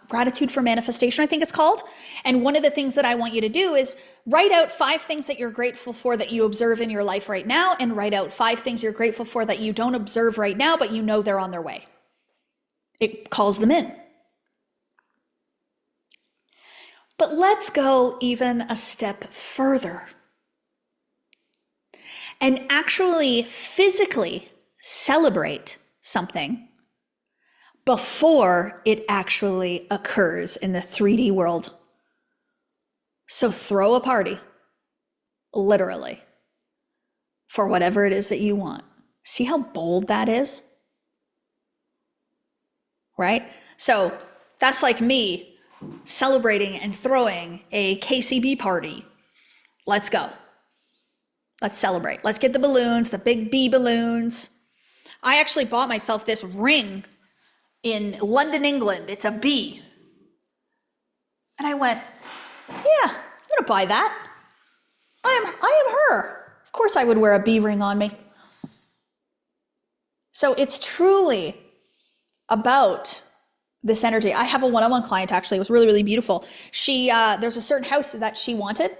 Gratitude for Manifestation, I think it's called. And one of the things that I want you to do is write out 5 things that you're grateful for that you observe in your life right now, and write out 5 things you're grateful for that you don't observe right now, but you know they're on their way. It calls them in. But let's go even a step further and actually physically celebrate something before it actually occurs in the 3D world. So throw a party, literally, for whatever it is that you want. See how bold that is? Right? So that's like me celebrating and throwing a KCB party. Let's go. Let's celebrate. Let's get the balloons, the big B balloons. I actually bought myself this ring in London, England. It's a bee. And I went, yeah, I'm gonna buy that. I am her. Of course I would wear a bee ring on me. So it's truly about this energy. I have a one-on-one client, actually. It was really, really beautiful. There's a certain house that she wanted,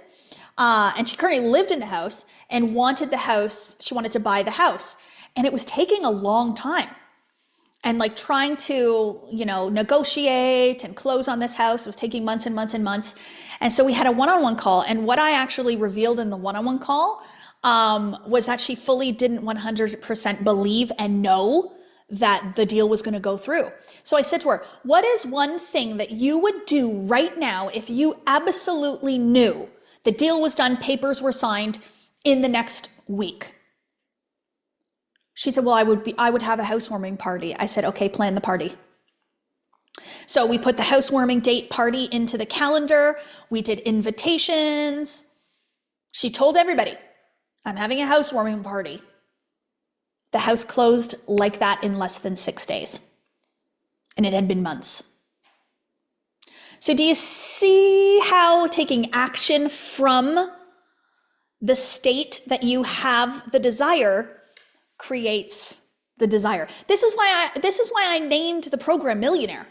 and she currently lived in the house and wanted the house. She wanted to buy the house, and it was taking a long time. And like trying to, negotiate and close on this house was taking months and months and months. And so we had a one-on-one call, and what I actually revealed in the one-on-one call was that she fully didn't 100% believe and know that the deal was going to go through. So I said to her, what is one thing that you would do right now if you absolutely knew the deal was done, papers were signed in the next week? She said, well, I would have a housewarming party. I said, okay, plan the party. So we put the housewarming date party into the calendar. We did invitations. She told everybody, I'm having a housewarming party. The house closed like that in less than 6 days. And it had been months. So do you see how taking action from the state that you have the desire creates the desire? This is why I named the program Millionaire.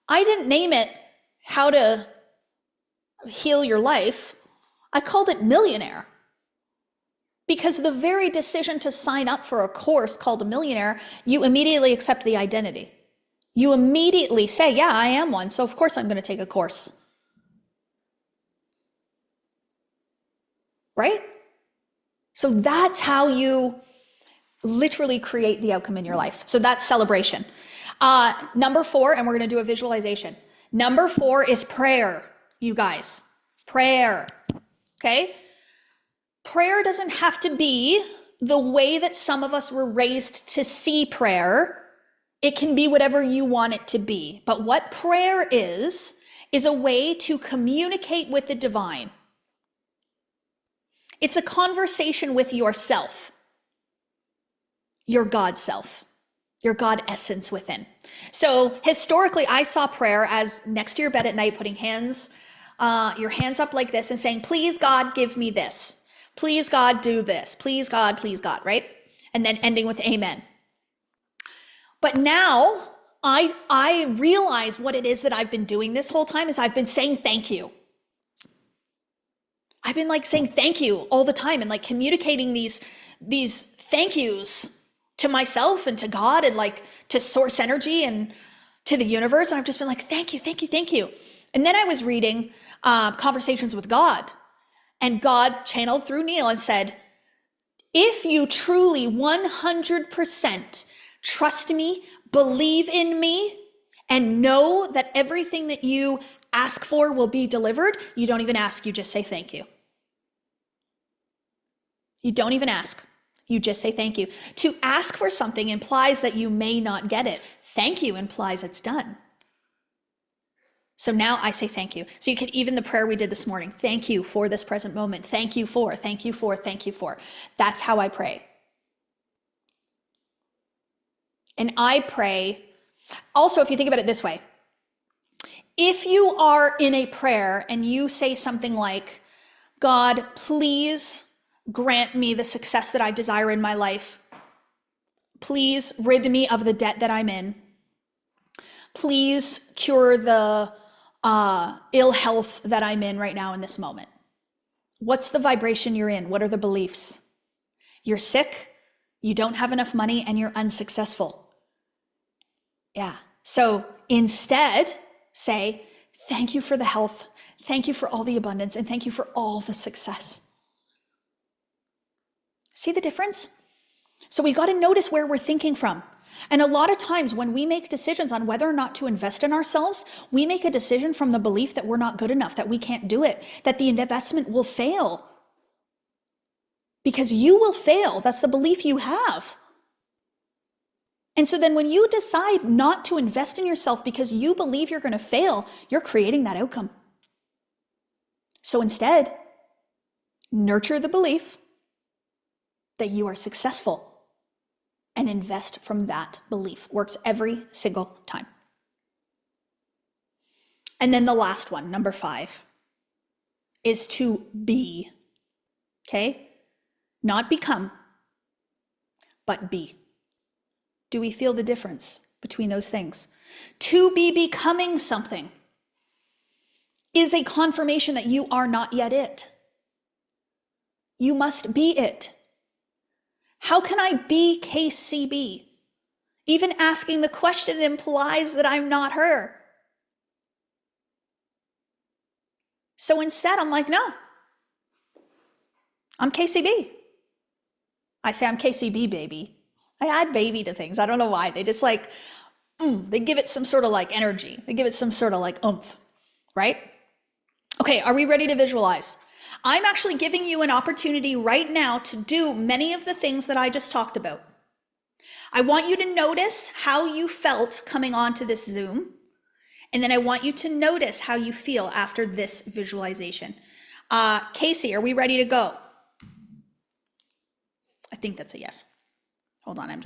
I didn't name it How to Heal Your Life. I called it Millionaire. Because the very decision to sign up for a course called a Millionaire, you immediately accept the identity. You immediately say, yeah, I am one, so of course I'm going to take a course. Right? So that's how you literally create the outcome in your life. So that's celebration. Number 4, and we're going to do a visualization. Number 4 is prayer, you guys. Prayer. Okay? Prayer doesn't have to be the way that some of us were raised to see prayer. It can be whatever you want it to be. But what prayer is a way to communicate with the divine. It's a conversation with yourself, your God self. your God essence within. So historically, I saw prayer as next to your bed at night, putting your hands up like this and saying, please God, give me this. Please God, do this. Please God, right? And then ending with amen. But now I realize what it is that I've been doing this whole time is I've been saying thank you. I've been like saying thank you all the time and like communicating these thank yous to myself and to God and like to source energy and to the universe. And I've just been like, thank you, thank you, thank you. And then I was reading Conversations with God, and God channeled through Neil and said, if you truly 100% trust me, believe in me, and know that everything that you ask for will be delivered, you don't even ask, you just say thank you. You don't even ask. You just say thank you. To ask for something implies that you may not get it. Thank you implies it's done. So now I say thank you. So you can, even the prayer we did this morning, thank you for this present moment. Thank you for, thank you for, thank you for. That's how I pray. And I pray, also, if you think about it this way, if you are in a prayer and you say something like, God, please grant me the success that I desire in my life. Please rid me of the debt that I'm in. Please cure the ill health that I'm in right now in this moment. What's the vibration you're in? What are the beliefs? You're sick, you don't have enough money, and you're unsuccessful. Yeah. So instead, say, thank you for the health, thank you for all the abundance, and thank you for all the success. See the difference? So we got to notice where we're thinking from. And a lot of times when we make decisions on whether or not to invest in ourselves, we make a decision from the belief that we're not good enough, that we can't do it, that the investment will fail. Because you will fail. That's the belief you have. And so then when you decide not to invest in yourself because you believe you're going to fail, you're creating that outcome. So instead, nurture the belief that you are successful and invest from that belief. Works every single time. And then the last one, number 5, is to be. Okay? Not become, but be. Do we feel the difference between those things? To be becoming something is a confirmation that you are not yet it. You must be it. How can I be KCB? Even asking the question implies that I'm not her. So instead, I'm like, no, I'm KCB. I say I'm KCB, baby. I add baby to things. I don't know why. They just like, they give it some sort of like energy. They give it some sort of like oomph, right? Okay, are we ready to visualize? I'm actually giving you an opportunity right now to do many of the things that I just talked about. I want you to notice how you felt coming onto this Zoom. And then I want you to notice how you feel after this visualization. Casey, are we ready to go? I think that's a yes. Hold on,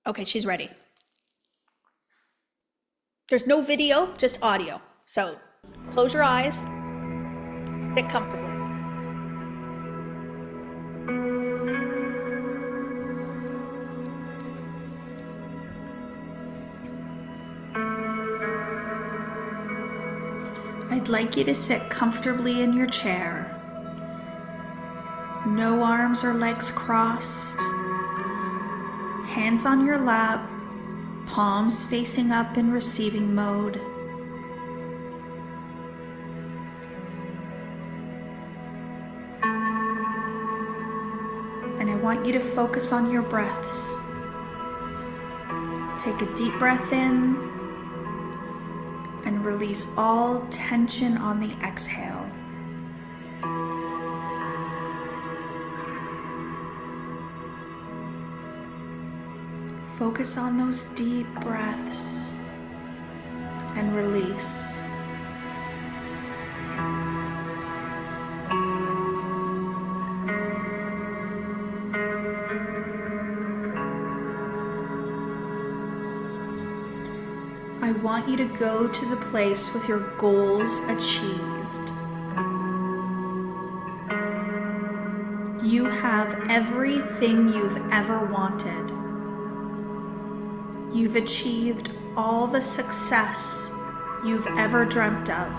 okay, she's ready. There's no video, just audio. So close your eyes, sit comfortably. I'd like you to sit comfortably in your chair. No arms or legs crossed. Hands on your lap, palms facing up in receiving mode. And I want you to focus on your breaths. Take a deep breath in and release all tension on the exhale. Focus on those deep breaths and release. I want you to go to the place with your goals achieved. You have everything you've ever wanted. You've achieved all the success you've ever dreamt of.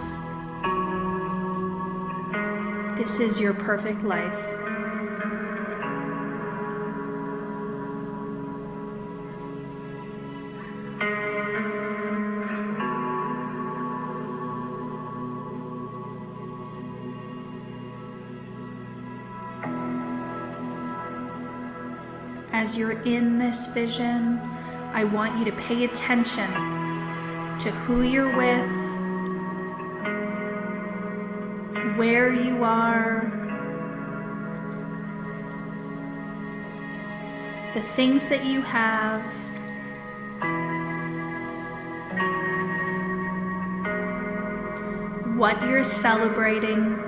This is your perfect life. As you're in this vision, I want you to pay attention to who you're with, where you are, the things that you have, what you're celebrating.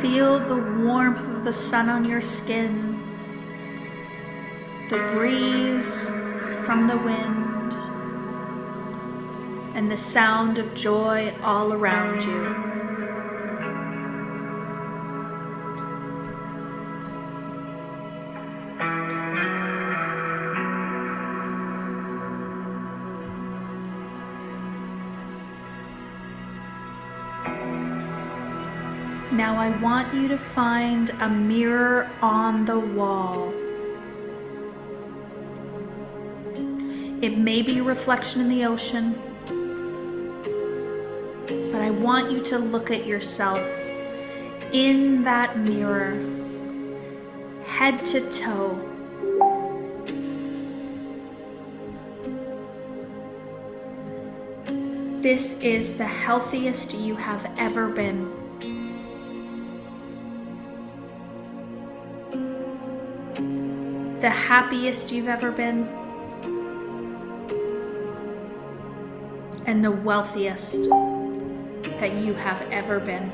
Feel the warmth of the sun on your skin, the breeze from the wind, and the sound of joy all around you. Now I want you to find a mirror on the wall. It may be a reflection in the ocean, but I want you to look at yourself in that mirror, head to toe. This is the healthiest you have ever been. The happiest you've ever been, and the wealthiest that you have ever been.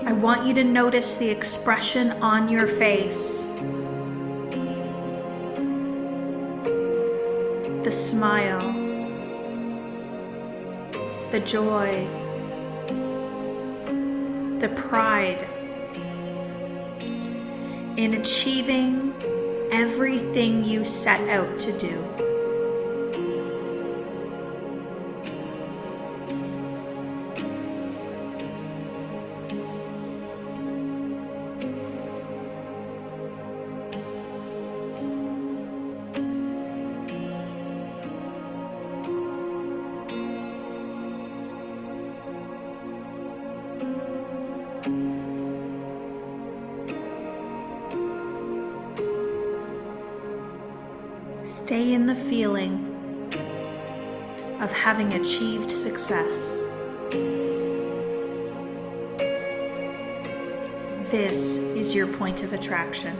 I want you to notice the expression on your face. The smile, the joy, the pride in achieving everything you set out to do. Stay in the feeling of having achieved success. This is your point of attraction.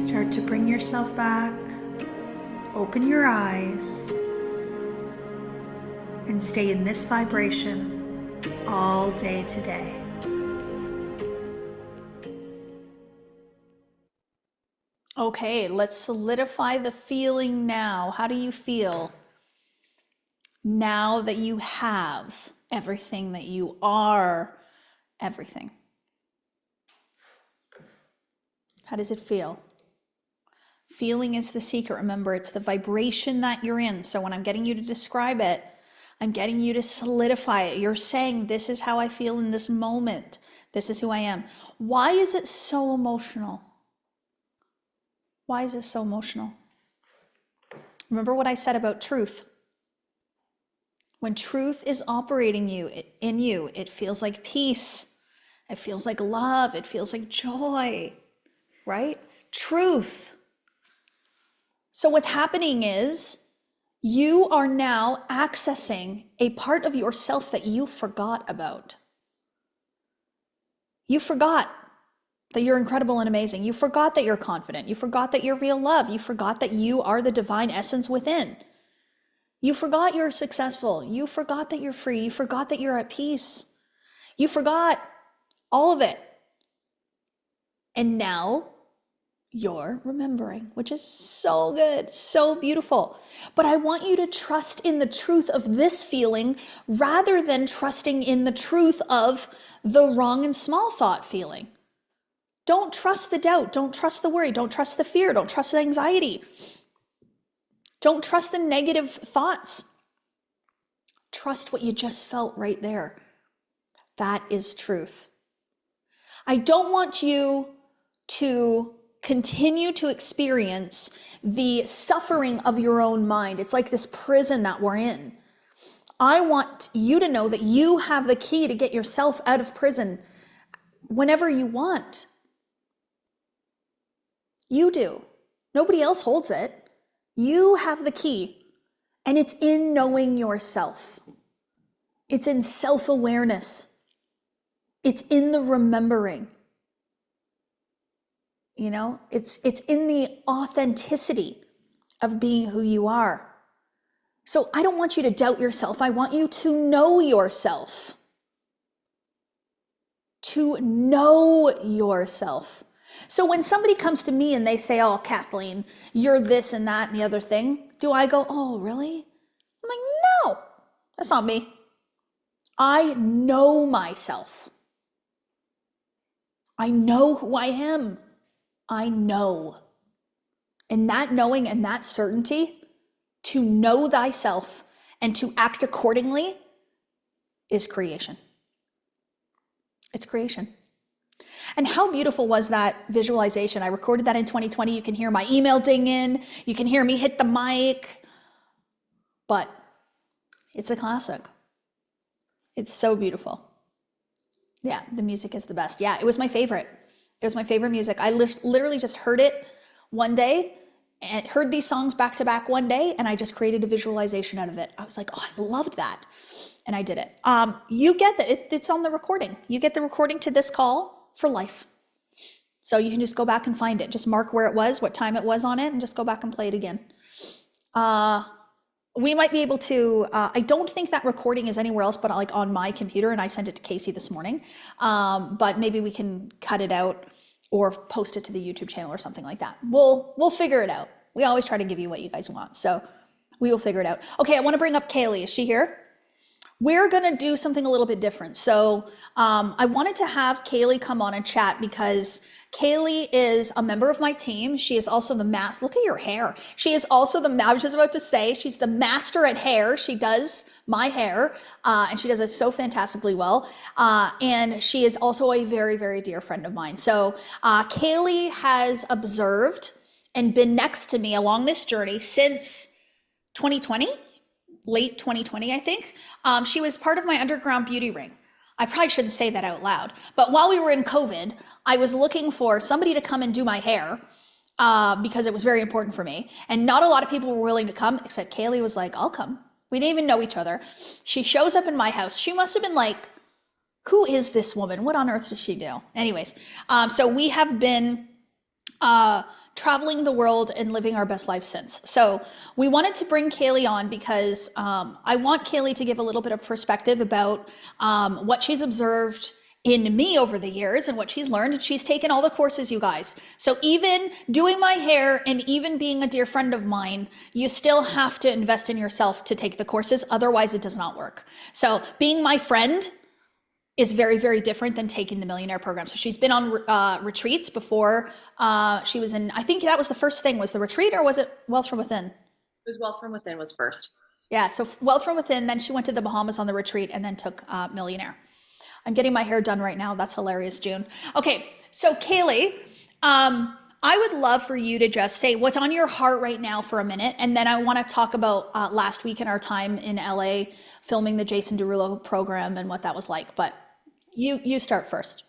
Start to bring yourself back. Open your eyes and stay in this vibration all day today. Okay, let's solidify the feeling now. How do you feel now that you have everything, that you are everything? How does it feel? Feeling is the secret. Remember, it's the vibration that you're in. So when I'm getting you to describe it, I'm getting you to solidify it. You're saying, this is how I feel in this moment. This is who I am. Why is it so emotional? Why is it so emotional? Remember what I said about truth. When truth is operating in you, it feels like peace. It feels like love. It feels like joy, right? Truth. So what's happening is you are now accessing a part of yourself that you forgot about. You forgot that you're incredible and amazing. You forgot that you're confident. You forgot that you're real love. You forgot that you are the divine essence within. You forgot you're successful. You forgot that you're free. You forgot that you're at peace. You forgot all of it. And now you're remembering, which is so good, so beautiful. But I want you to trust in the truth of this feeling rather than trusting in the truth of the wrong and small thought feeling. Don't trust the doubt. Don't trust the worry. Don't trust the fear. Don't trust the anxiety. Don't trust the negative thoughts. Trust what you just felt right there. That is truth. I don't want you to continue to experience the suffering of your own mind. It's like this prison that we're in. I want you to know that you have the key to get yourself out of prison whenever you want. You do. Nobody else holds it. You have the key, and it's in knowing yourself. It's in self-awareness. It's in the remembering. You know, it's in the authenticity of being who you are. So I don't want you to doubt yourself. I want you to know yourself. To know yourself. So when somebody comes to me and they say, oh, Kathleen, you're this and that and the other thing, do I go, oh, really? I'm like, no, that's not me. I know myself. I know who I am. I know. And that knowing and that certainty to know thyself and to act accordingly is creation. It's creation. And how beautiful was that visualization? I recorded that in 2020. You can hear my email ding in. You can hear me hit the mic. But it's a classic. It's so beautiful. Yeah, the music is the best. Yeah, it was my favorite. It was my favorite music. I literally just heard it one day and heard these songs back to back one day, and I just created a visualization out of it. I was like, oh, I loved that. And I did it. You get that. It's on the recording. You get the recording to this call for life. So you can just go back and find it. Just mark where it was, what time it was on it, and just go back and play it again. We might be able to, I don't think that recording is anywhere else but like on my computer, and I sent it to Casey this morning. But maybe we can cut it out or post it to the YouTube channel or something like that. We'll figure it out. We always try to give you what you guys want. So we will figure it out. Okay, I want to bring up Kaylee. Is she here? We're going to do something a little bit different. So I wanted to have Kaylee come on and chat because Kaylee is a member of my team. She is also the master. Look at your hair. She is also I was just about to say, she's the master at hair. She does my hair and she does it so fantastically well. And she is also a very, very dear friend of mine. So Kaylee has observed and been next to me along this journey since 2020. Late 2020, I think. She was part of my underground beauty ring. I probably shouldn't say that out loud, but while we were in COVID, I was looking for somebody to come and do my hair because it was very important for me. And not a lot of people were willing to come, except Kaylee was like, I'll come. We didn't even know each other. She shows up in my house. She must have been like, who is this woman? What on earth does she do? Anyways, so we have been traveling the world and living our best lives since. So we wanted to bring Kaylee on because I want Kaylee to give a little bit of perspective about what she's observed in me over the years and what she's learned. She's taken all the courses, you guys. So even doing my hair and even being a dear friend of mine, you still have to invest in yourself to take the courses. Otherwise, it does not work. So being my friend is very, very different than taking the millionaire program. So she's been on retreats before. She was in, I think that was the first thing, was the retreat, or was it Wealth from Within? It was Wealth from Within was first. Yeah, so Wealth from Within, then she went to the Bahamas on the retreat and then took Millionaire. I'm getting my hair done right now. That's hilarious, June. Okay, so Kaylee, I would love for you to just say what's on your heart right now for a minute. And then I want to talk about last week in our time in LA filming the Jason Derulo program and what that was like. But you start first.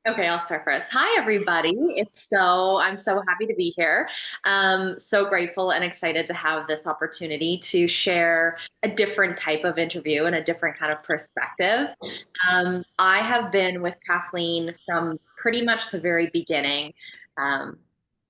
Okay, I'll start first. Hi, everybody. I'm so happy to be here. So grateful and excited to have this opportunity to share a different type of interview and a different kind of perspective. I have been with Kathleen from pretty much the very beginning, um,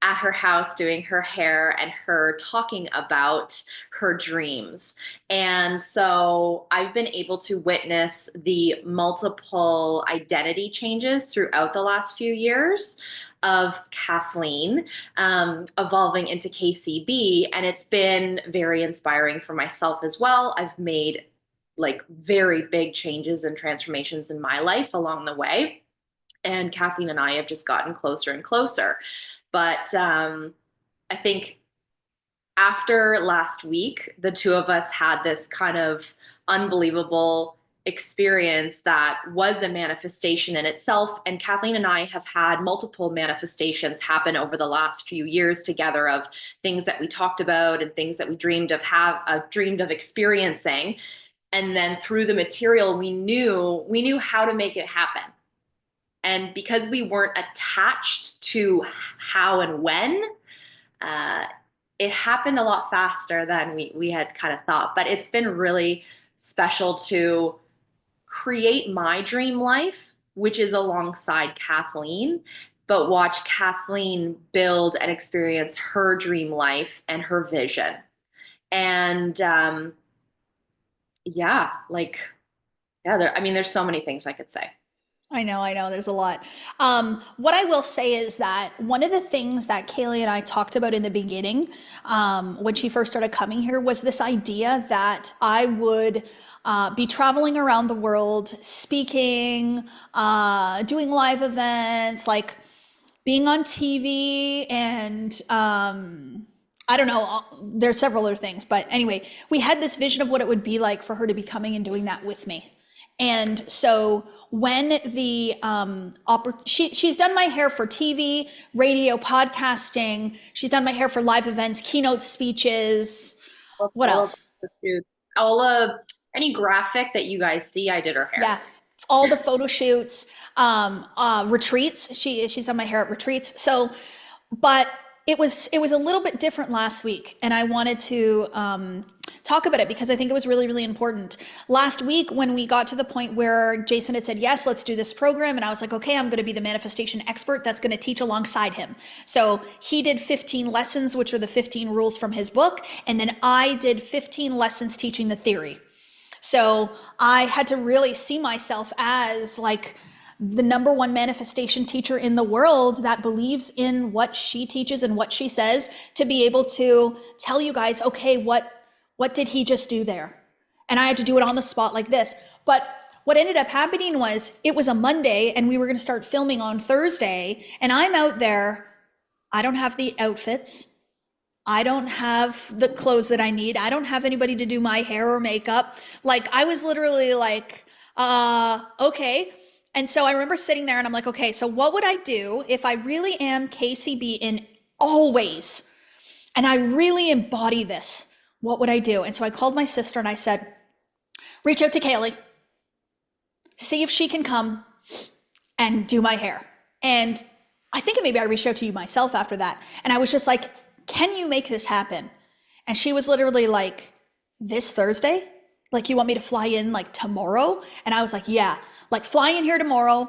at her house doing her hair and her talking about her dreams. And so I've been able to witness the multiple identity changes throughout the last few years of Kathleen, evolving into KCB. And it's been very inspiring for myself as well. I've made like very big changes and transformations in my life along the way. And Kathleen and I have just gotten closer and closer. But I think after last week, the two of us had this kind of unbelievable experience that was a manifestation in itself. And Kathleen and I have had multiple manifestations happen over the last few years together of things that we talked about and things that we dreamed of experiencing. And then through the material, we knew how to make it happen. And because we weren't attached to how and when, uh, it happened a lot faster than we had kind of thought. But it's been really special to create my dream life, which is alongside Kathleen, but watch Kathleen build and experience her dream life and her vision. And yeah, like, yeah, I mean, there's so many things I could say. I know, there's a lot. What I will say is that one of the things that Kaylee and I talked about in the beginning, when she first started coming here, was this idea that I would be traveling around the world, speaking, doing live events, like being on TV, and I don't know, there's several other things. But anyway, we had this vision of what it would be like for her to be coming and doing that with me. And so when she's done my hair for TV, radio, podcasting, she's done my hair for live events, keynote speeches. What All of else? the shoots, all of any graphic that you guys see, I did her hair. Yeah, all the photo shoots, retreats. She's done my hair at retreats. So, but it was a little bit different last week, and I wanted to talk about it because I think it was really, really important. Last week, when we got to the point where Jason had said, yes, let's do this program, and I was like, okay, I'm going to be the manifestation expert that's going to teach alongside him. So he did 15 lessons, which are the 15 rules from his book, and then I did 15 lessons teaching the theory. So I had to really see myself as like the number one manifestation teacher in the world that believes in what she teaches and what she says, to be able to tell you guys, okay, what did he just do there? And I had to do it on the spot like this. But what ended up happening was it was a Monday and we were going to start filming on Thursday, and I'm out there. I don't have the outfits. I don't have the clothes that I need. I don't have anybody to do my hair or makeup. Like, I was literally like, okay. And so I remember sitting there and I'm like, okay, so what would I do if I really am KCB in all ways? And I really embody this. What would I do? And so I called my sister and I said, reach out to Kaylee, see if she can come and do my hair. And I think maybe I reached out to you myself after that. And I was just like, can you make this happen? And she was literally like, this Thursday? Like, you want me to fly in like tomorrow? And I was like, yeah, like fly in here tomorrow,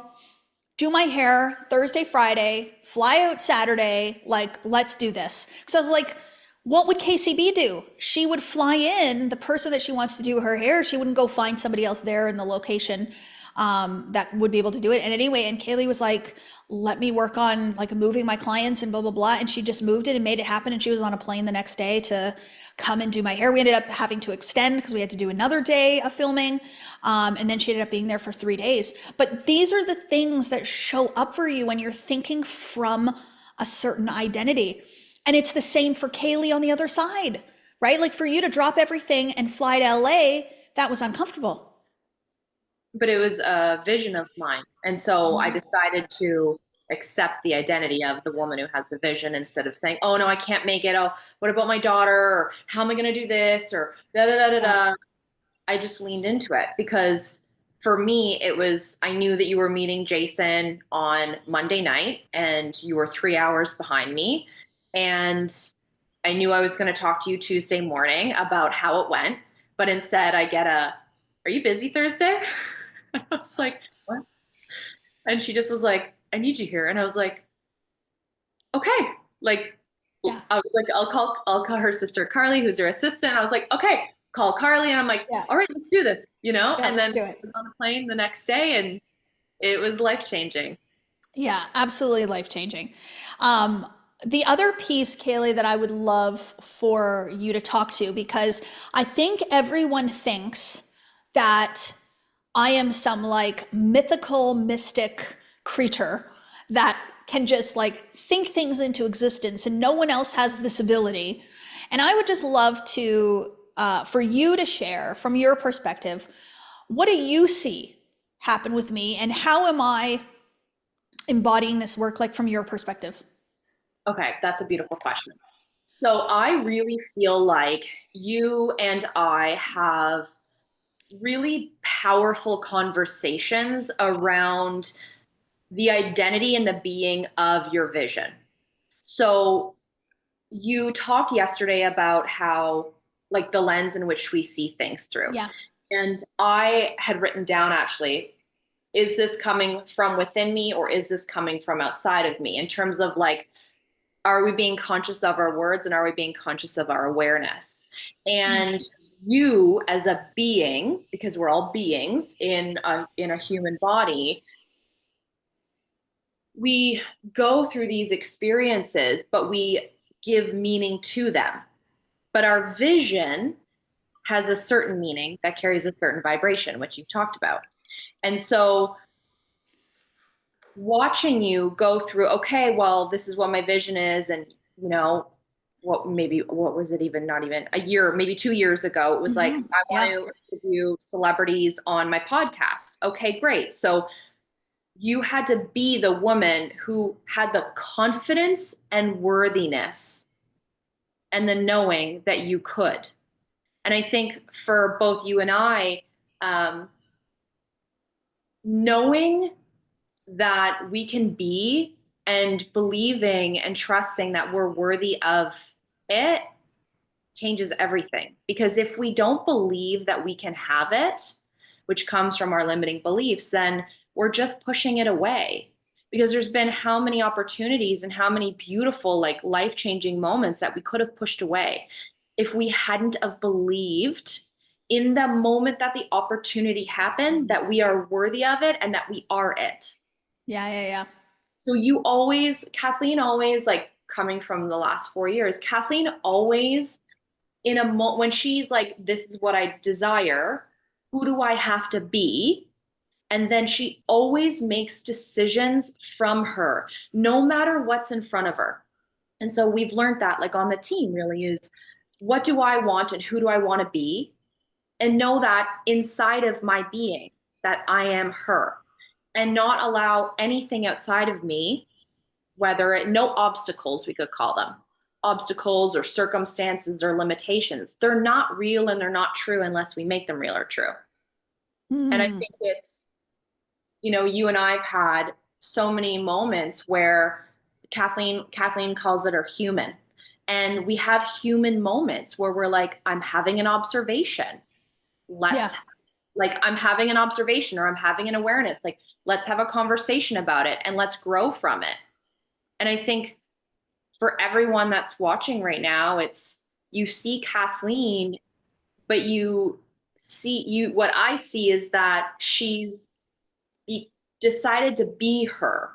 do my hair Thursday, Friday, fly out Saturday. Like, let's do this. Because I was like, what would KCB do? She would fly in the person that she wants to do her hair. She wouldn't go find somebody else there in the location that would be able to do it. And anyway, and Kaylee was like, let me work on like moving my clients and blah, blah, blah. And she just moved it and made it happen. And she was on a plane the next day to come and do my hair. We ended up having to extend because we had to do another day of filming. And then she ended up being there for 3 days. But these are the things that show up for you when you're thinking from a certain identity. And it's the same for Kaylee on the other side, right? Like, for you to drop everything and fly to LA, that was uncomfortable. But it was a vision of mine. And so I decided to accept the identity of the woman who has the vision instead of saying, oh, no, I can't make it. Oh, what about my daughter? Or how am I going to do this? Or da da da da da. I just leaned into it because for me, it was, I knew that you were meeting Jason on Monday night and you were 3 hours behind me. And I knew I was going to talk to you Tuesday morning about how it went. But instead, I get are you busy Thursday? I was like, what? And she just was like, I need you here. And I was like, okay. Like, Yeah. I was like, I'll call her sister Carly, who's her assistant. I was like, okay, call Carly. And I'm like, Yeah. all right, let's do this, Yeah, and then let's do I it. was on a plane the next day and it was life-changing. Yeah, absolutely life-changing. The other piece, Kaylee, that I would love for you to talk to, because I think everyone thinks that I am some like mythical, mystic creature that can just like think things into existence and no one else has this ability. And I would just love to, for you to share from your perspective, what do you see happen with me and how am I embodying this work like from your perspective? Okay, that's a beautiful question. So I really feel like you and I have really powerful conversations around the identity and the being of your vision. So you talked yesterday about how, like, the lens in which we see things through. Yeah. And I had written down, actually, is this coming from within me or is this coming from outside of me, in terms of like, are we being conscious of our words and are we being conscious of our awareness? And you as a being, because we're all beings in a human body, we go through these experiences, but we give meaning to them. But our vision has a certain meaning that carries a certain vibration, which you've talked about. And so watching you go through, okay, well, this is what my vision is. And, what was it, even not even a year, maybe 2 years ago, it was like, I want Yeah. to interview celebrities on my podcast. Okay, great. So you had to be the woman who had the confidence and worthiness and the knowing that you could. And I think for both you and I, knowing that we can be and believing and trusting that we're worthy of it changes everything. Because if we don't believe that we can have it, which comes from our limiting beliefs, then we're just pushing it away. Because there's been how many opportunities and how many beautiful, like, life-changing moments that we could have pushed away if we hadn't have believed in the moment that the opportunity happened that we are worthy of it and that we are it. Yeah. Yeah. Yeah. So Kathleen always, like, coming from the last 4 years, Kathleen always, when she's like, this is what I desire, who do I have to be? And then she always makes decisions from her, no matter what's in front of her. And so we've learned that, like, on the team, really, is what do I want and who do I want to be? And know that inside of my being, that I am her, and not allow anything outside of me, no obstacles, we could call them obstacles or circumstances or limitations. They're not real and they're not true unless we make them real or true. And I think it's, you and I've had so many moments where Kathleen calls it our human. And we have human moments where we're like, I'm having an observation. Yeah. Like, I'm having an observation or I'm having an awareness. Like, let's have a conversation about it and let's grow from it. And I think for everyone that's watching right now, it's, you see Kathleen, but what I see is that she's decided to be her.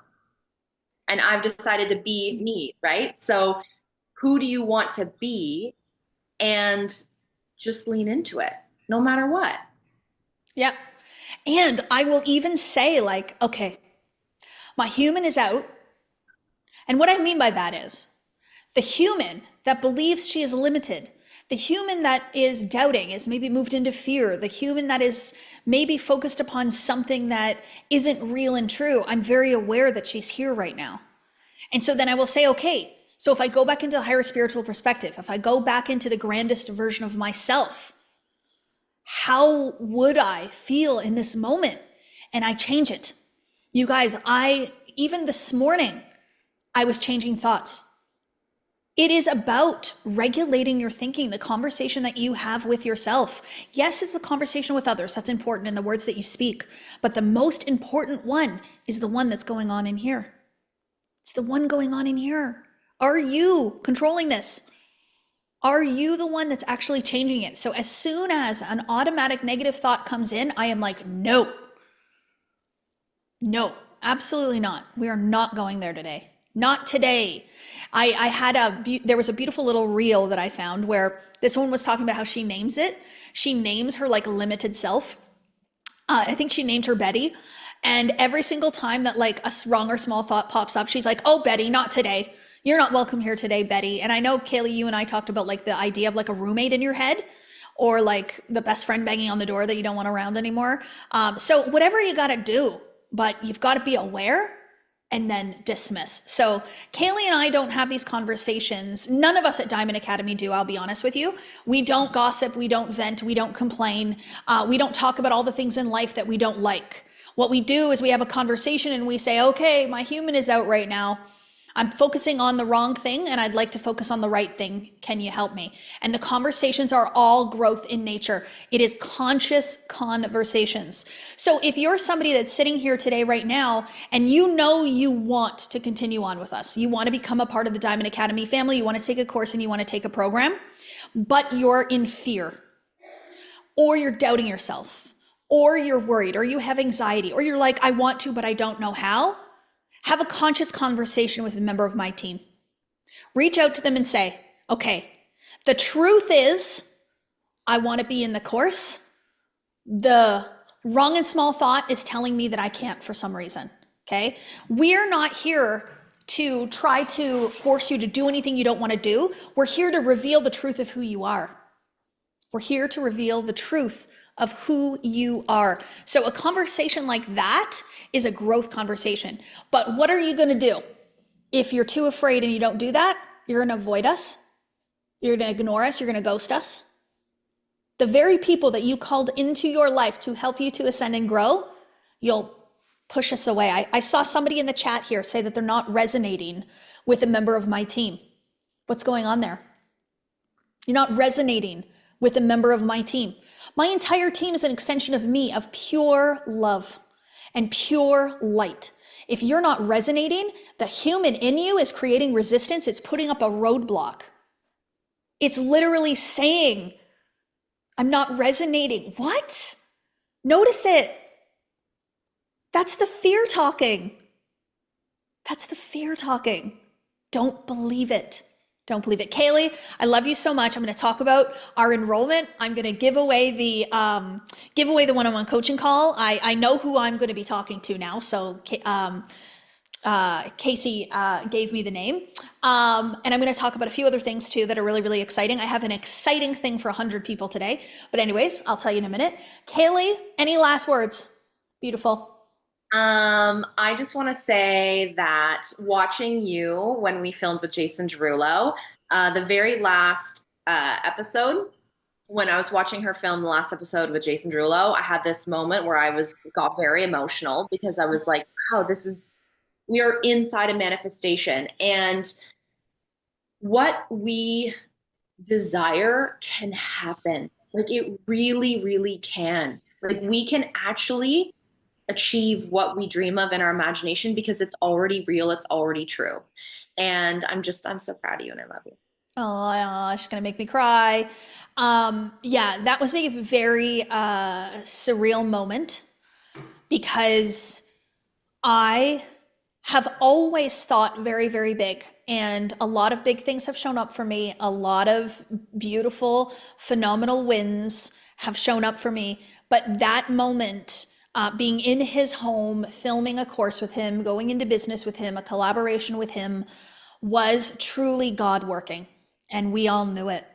And I've decided to be me, right? So who do you want to be? And just lean into it, no matter what. Yeah. And I will even say, like, okay, my human is out. And what I mean by that is the human that believes she is limited, the human that is doubting, is maybe moved into fear, the human that is maybe focused upon something that isn't real and true. I'm very aware that she's here right now. And so then I will say, okay, so if I go back into the higher spiritual perspective, if I go back into the grandest version of myself, How would I feel in this moment? And I change it. You guys, even this morning, I was changing thoughts. It is about regulating your thinking, the conversation that you have with yourself. Yes, it's the conversation with others. That's important in the words that you speak. But the most important one is the one that's going on in here. It's the one going on in here. Are you controlling this? Are you the one that's actually changing it? So as soon as an automatic negative thought comes in, I am like, no, absolutely not. We are not going there today. Not today. There was a beautiful little reel that I found where this one was talking about how she names it. She names her like limited self. I think she named her Betty. And every single time that like a wrong or small thought pops up, she's like, oh, Betty, not today. You're not welcome here today, Betty. And I know, Kaylee, you and I talked about like the idea of like a roommate in your head, or like the best friend banging on the door that you don't want around anymore. So whatever you got to do, but you've got to be aware and then dismiss. So Kaylee and I don't have these conversations. None of us at Diamond Academy do, I'll be honest with you. We don't gossip, we don't vent, we don't complain. We don't talk about all the things in life that we don't like. What we do is we have a conversation and we say, okay, my human is out right now. I'm focusing on the wrong thing and I'd like to focus on the right thing. Can you help me? And the conversations are all growth in nature. It is conscious conversations. So if you're somebody that's sitting here today right now and you know you want to continue on with us, you want to become a part of the Diamond Academy family, you want to take a course and you want to take a program, but you're in fear, or you're doubting yourself, or you're worried, or you have anxiety, or you're like, I want to, but I don't know how. Have a conscious conversation with a member of my team. Reach out to them and say, okay, the truth is I want to be in the course. The wrong and small thought is telling me that I can't for some reason, okay? We're not here to try to force you to do anything you don't want to do. We're here to reveal the truth of who you are. We're here to reveal the truth of who you are. So a conversation like that is a growth conversation. But what are you going to do? If you're too afraid and you don't do that, you're going to avoid us. You're going to ignore us. You're going to ghost us. The very people that you called into your life to help you to ascend and grow, you'll push us away. I saw somebody in the chat here say that they're not resonating with a member of my team. What's going on there? You're not resonating with a member of my team. My entire team is an extension of me, of pure love and pure light. If you're not resonating, the human in you is creating resistance. It's putting up a roadblock. It's literally saying, I'm not resonating. What? Notice it. That's the fear talking. That's the fear talking. Don't believe it. Don't believe it. Kaylee, I love you so much. I'm going to talk about our enrollment. I'm going to give away the one-on-one coaching call. I know who I'm going to be talking to now. So Casey gave me the name. And I'm going to talk about a few other things too that are really, really exciting. I have an exciting thing for 100 people today. But anyways, I'll tell you in a minute. Kaylee, any last words? Beautiful. I just want to say that watching you when we filmed with Jason Derulo, the very last episode, when I was watching her film the last episode with Jason Derulo, I had this moment where I got very emotional because I was like, wow, we are inside a manifestation, and what we desire can happen. Like it really, really can. Like we can actually achieve what we dream of in our imagination because it's already real, it's already true. And I'm so proud of you and I love you. Oh, she's gonna make me cry. Yeah, that was a very surreal moment because I have always thought very, very big, and a lot of big things have shown up for me. A lot of beautiful, phenomenal wins have shown up for me. But that moment, being in his home, filming a course with him, going into business with him, a collaboration with him, was truly God working. And we all knew it.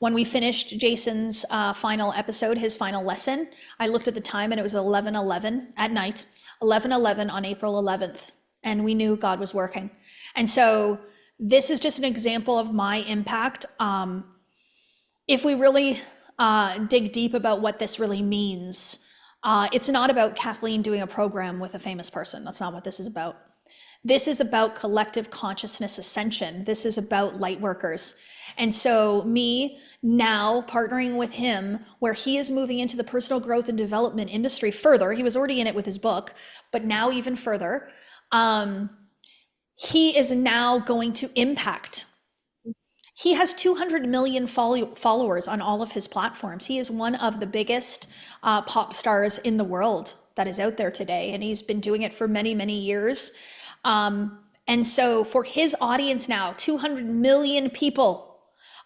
When we finished Jason's final episode, his final lesson, I looked at the time and it was 11:11 at night, 11:11 on April 11th. And we knew God was working. And so this is just an example of my impact. If we really dig deep about what this really means. It's not about Kathleen doing a program with a famous person. That's not what this is about. This is about collective consciousness ascension. This is about light workers. And so me now partnering with him, where he is moving into the personal growth and development industry further. He was already in it with his book, but now even further. He is now going to impact. He has 200 million followers on all of his platforms. He is one of the biggest pop stars in the world that is out there today. And he's been doing it for many, many years. And so for his audience now, 200 million people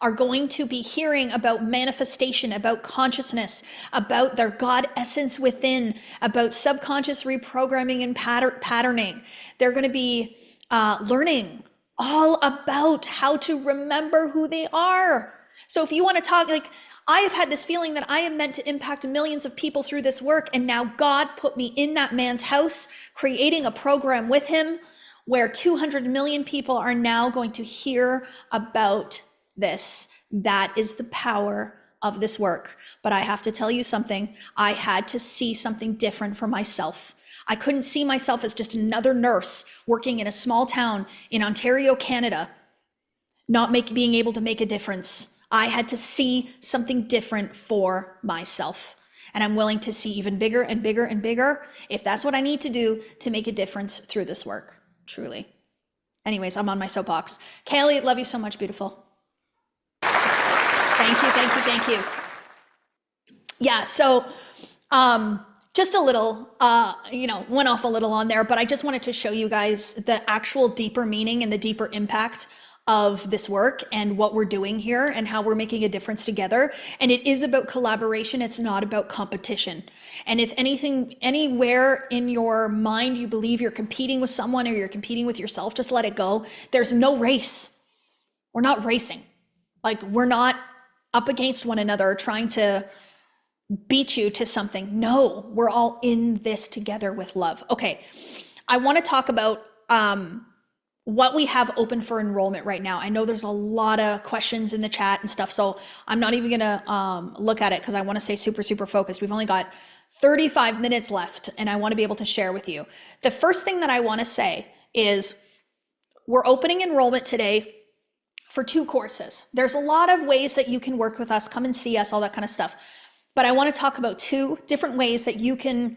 are going to be hearing about manifestation, about consciousness, about their God essence within, about subconscious reprogramming and patterning. They're going to be learning all about how to remember who they are. So if you want to talk, like, I have had this feeling that I am meant to impact millions of people through this work. And now God put me in that man's house, creating a program with him where 200 million people are now going to hear about this. That is the power of this work. But I have to tell you something. I had to see something different for myself. I couldn't see myself as just another nurse working in a small town in Ontario, Canada, not being able to make a difference. I had to see something different for myself. And I'm willing to see even bigger and bigger and bigger if that's what I need to do to make a difference through this work, truly. Anyways, I'm on my soapbox. Kaylee, love you so much, beautiful. Thank you, thank you, thank you. Yeah, so just a little, went off a little on there, but I just wanted to show you guys the actual deeper meaning and the deeper impact of this work and what we're doing here and how we're making a difference together. And it is about collaboration. It's not about competition. And if anything, anywhere in your mind you believe you're competing with someone or you're competing with yourself, just let it go. There's no race. We're not racing. Like, we're not up against one another trying to beat you to something. No, we're all in this together with love. Okay, I want to talk about what we have open for enrollment right now. I know there's a lot of questions in the chat and stuff, so I'm not even gonna look at it because I want to stay super, super focused. We've only got 35 minutes left and I want to be able to share with you. The first thing that I want to say is we're opening enrollment today for 2 courses. There's a lot of ways that you can work with us, come and see us, all that kind of stuff. But I want to talk about 2 different ways that you can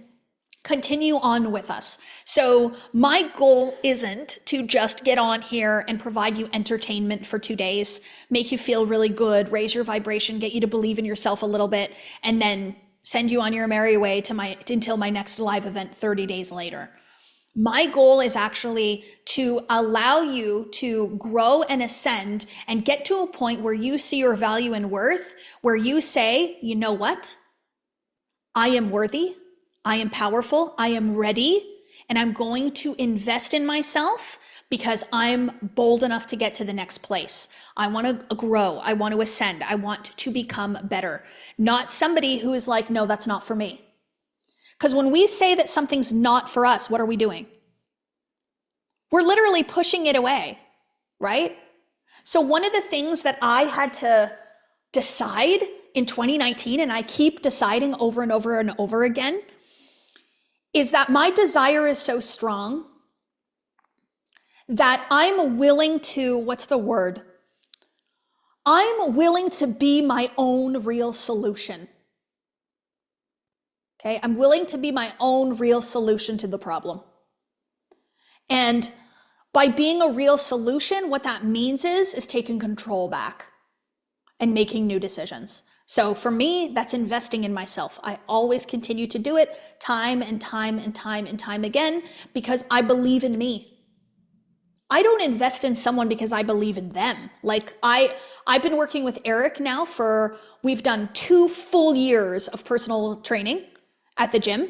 continue on with us. So my goal isn't to just get on here and provide you entertainment for 2 days, make you feel really good, raise your vibration, get you to believe in yourself a little bit, and then send you on your merry way until my next live event 30 days later. My goal is actually to allow you to grow and ascend and get to a point where you see your value and worth, where you say, you know what? I am worthy, I am powerful, I am ready, and I'm going to invest in myself because I'm bold enough to get to the next place. I want to grow, I want to ascend, I want to become better. Not somebody who is like, no, that's not for me. Because when we say that something's not for us, what are we doing? We're literally pushing it away, right? So one of the things that I had to decide in 2019, and I keep deciding over and over and over again, is that my desire is so strong that I'm willing to, I'm willing to be my own real solution. Okay, I'm willing to be my own real solution to the problem. And by being a real solution, what that means is taking control back and making new decisions. So for me, that's investing in myself. I always continue to do it time and time and time and time again because I believe in me. I don't invest in someone because I believe in them. Like I've been working with Eric now we've done 2 full years of personal training at the gym.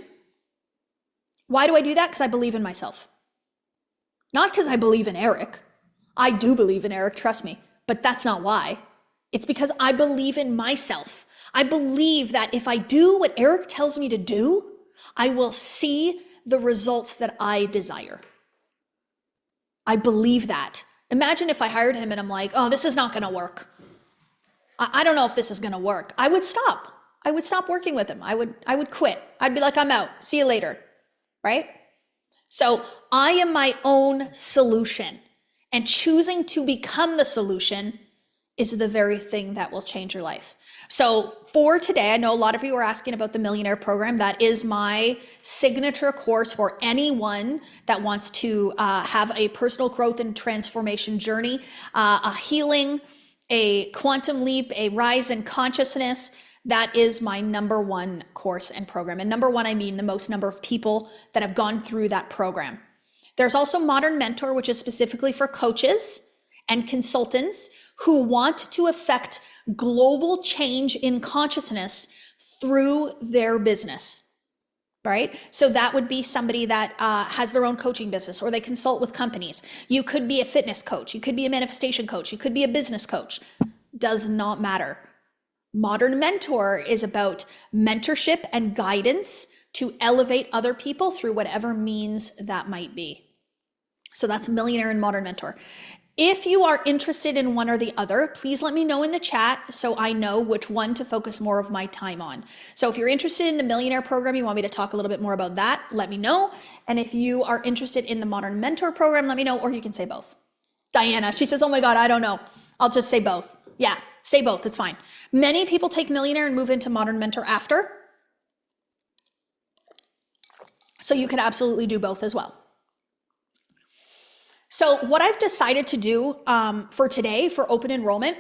Why do I do that? Because I believe in myself. Not because I believe in Eric. I do believe in Eric, trust me, but that's not why. It's because I believe in myself. I believe that if I do what Eric tells me to do, I will see the results that I desire. I believe that. Imagine if I hired him and I'm like, oh, this is not going to work. I don't know if this is going to work. I would stop. I would stop working with him. I would quit. I'd be like, I'm out. See you later. Right? So I am my own solution, and choosing to become the solution is the very thing that will change your life. So for today, I know a lot of you are asking about the Millionaire Program. That is my signature course for anyone that wants to have a personal growth and transformation journey, a healing, a quantum leap, a rise in consciousness. That is my number one course and program. And number one, I mean the most number of people that have gone through that program. There's also Modern Mentor, which is specifically for coaches and consultants who want to affect global change in consciousness through their business, right? So that would be somebody that has their own coaching business, or they consult with companies. You could be a fitness coach. You could be a manifestation coach. You could be a business coach. Does not matter. Modern Mentor is about mentorship and guidance to elevate other people through whatever means that might be. So that's Millionaire and Modern Mentor. If you are interested in one or the other, please let me know in the chat so I know which one to focus more of my time on. So if you're interested in the Millionaire Program, you want me to talk a little bit more about that, let me know. And if you are interested in the Modern Mentor Program, let me know, or you can say both. Diana, she says, oh my God, I don't know. I'll just say both. Yeah, say both, it's fine. Many people take Millionaire and move into Modern Mentor after. So you can absolutely do both as well. So what I've decided to do for today, for open enrollment,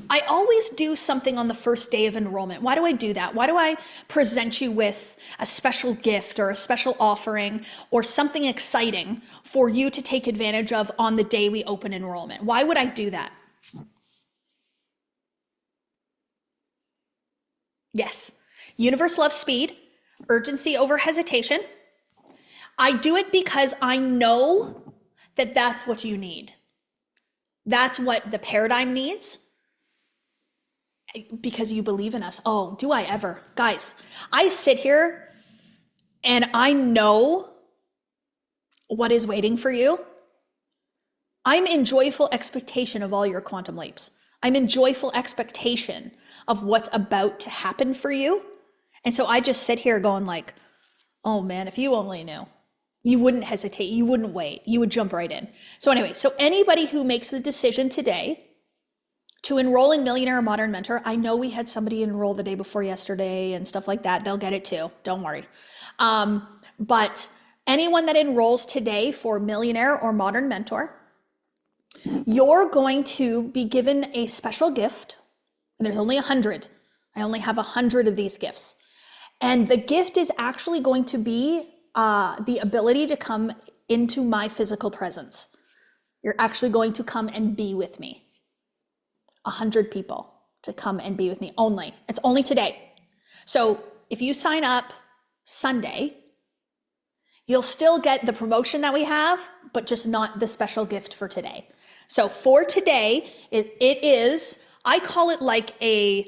I always do something on the first day of enrollment. Why do I do that? Why do I present you with a special gift or a special offering or something exciting for you to take advantage of on the day we open enrollment? Why would I do that? Yes, universe loves speed, urgency over hesitation. I do it because I know that that's what you need. That's what the paradigm needs, because you believe in us. Oh, do I ever? Guys, I sit here and I know what is waiting for you. I'm in joyful expectation of all your quantum leaps. I'm in joyful expectation of what's about to happen for you. And so I just sit here going like, oh man, if you only knew. You wouldn't hesitate, you wouldn't wait, you would jump right in. So anyway, so anybody who makes the decision today to enroll in Millionaire or Modern Mentor, I know we had somebody enroll the day before yesterday and stuff like that. They'll get it too, don't worry. But anyone that enrolls today for Millionaire or Modern Mentor, you're going to be given a special gift. And there's only 100. I only have 100 of these gifts. And the gift is actually going to be the ability to come into my physical presence. You're actually going to come and be with me. 100 people to come and be with me only. It's only today. So if you sign up Sunday, you'll still get the promotion that we have, but just not the special gift for today. So for today, it is, I call it like a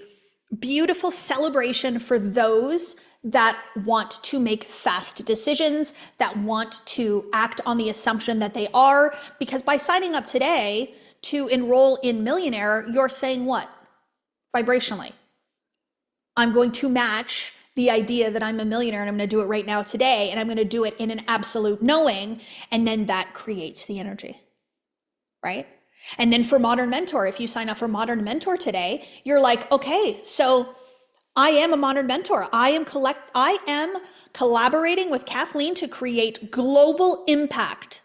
beautiful celebration for those that want to make fast decisions, that want to act on the assumption that they are, because by signing up today to enroll in Millionaire, you're saying what? Vibrationally. I'm going to match the idea that I'm a millionaire and I'm going to do it right now today, and I'm going to do it in an absolute knowing, and then that creates the energy, right? And then for Modern Mentor, if you sign up for Modern Mentor today, you're like, okay, so I am a Modern Mentor. I am collaborating with Kathleen to create global impact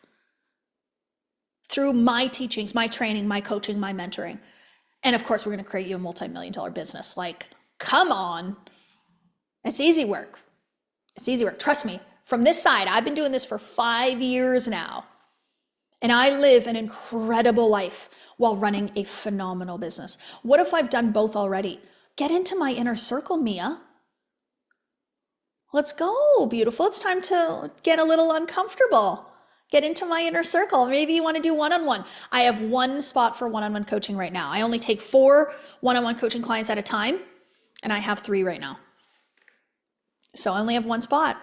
through my teachings, my training, my coaching, my mentoring. And of course, we're going to create you a multi-million-dollar business. Like, come on. It's easy work. It's easy work. Trust me, from this side, I've been doing this for 5 years now. And I live an incredible life while running a phenomenal business. What if I've done both already? Get into my inner circle, Mia. Let's go, beautiful. It's time to get a little uncomfortable. Get into my inner circle. Maybe you want to do one-on-one. I have one spot for one-on-one coaching right now. I only take 4 one-on-one coaching clients at a time, and I have 3 right now. So I only have 1 spot.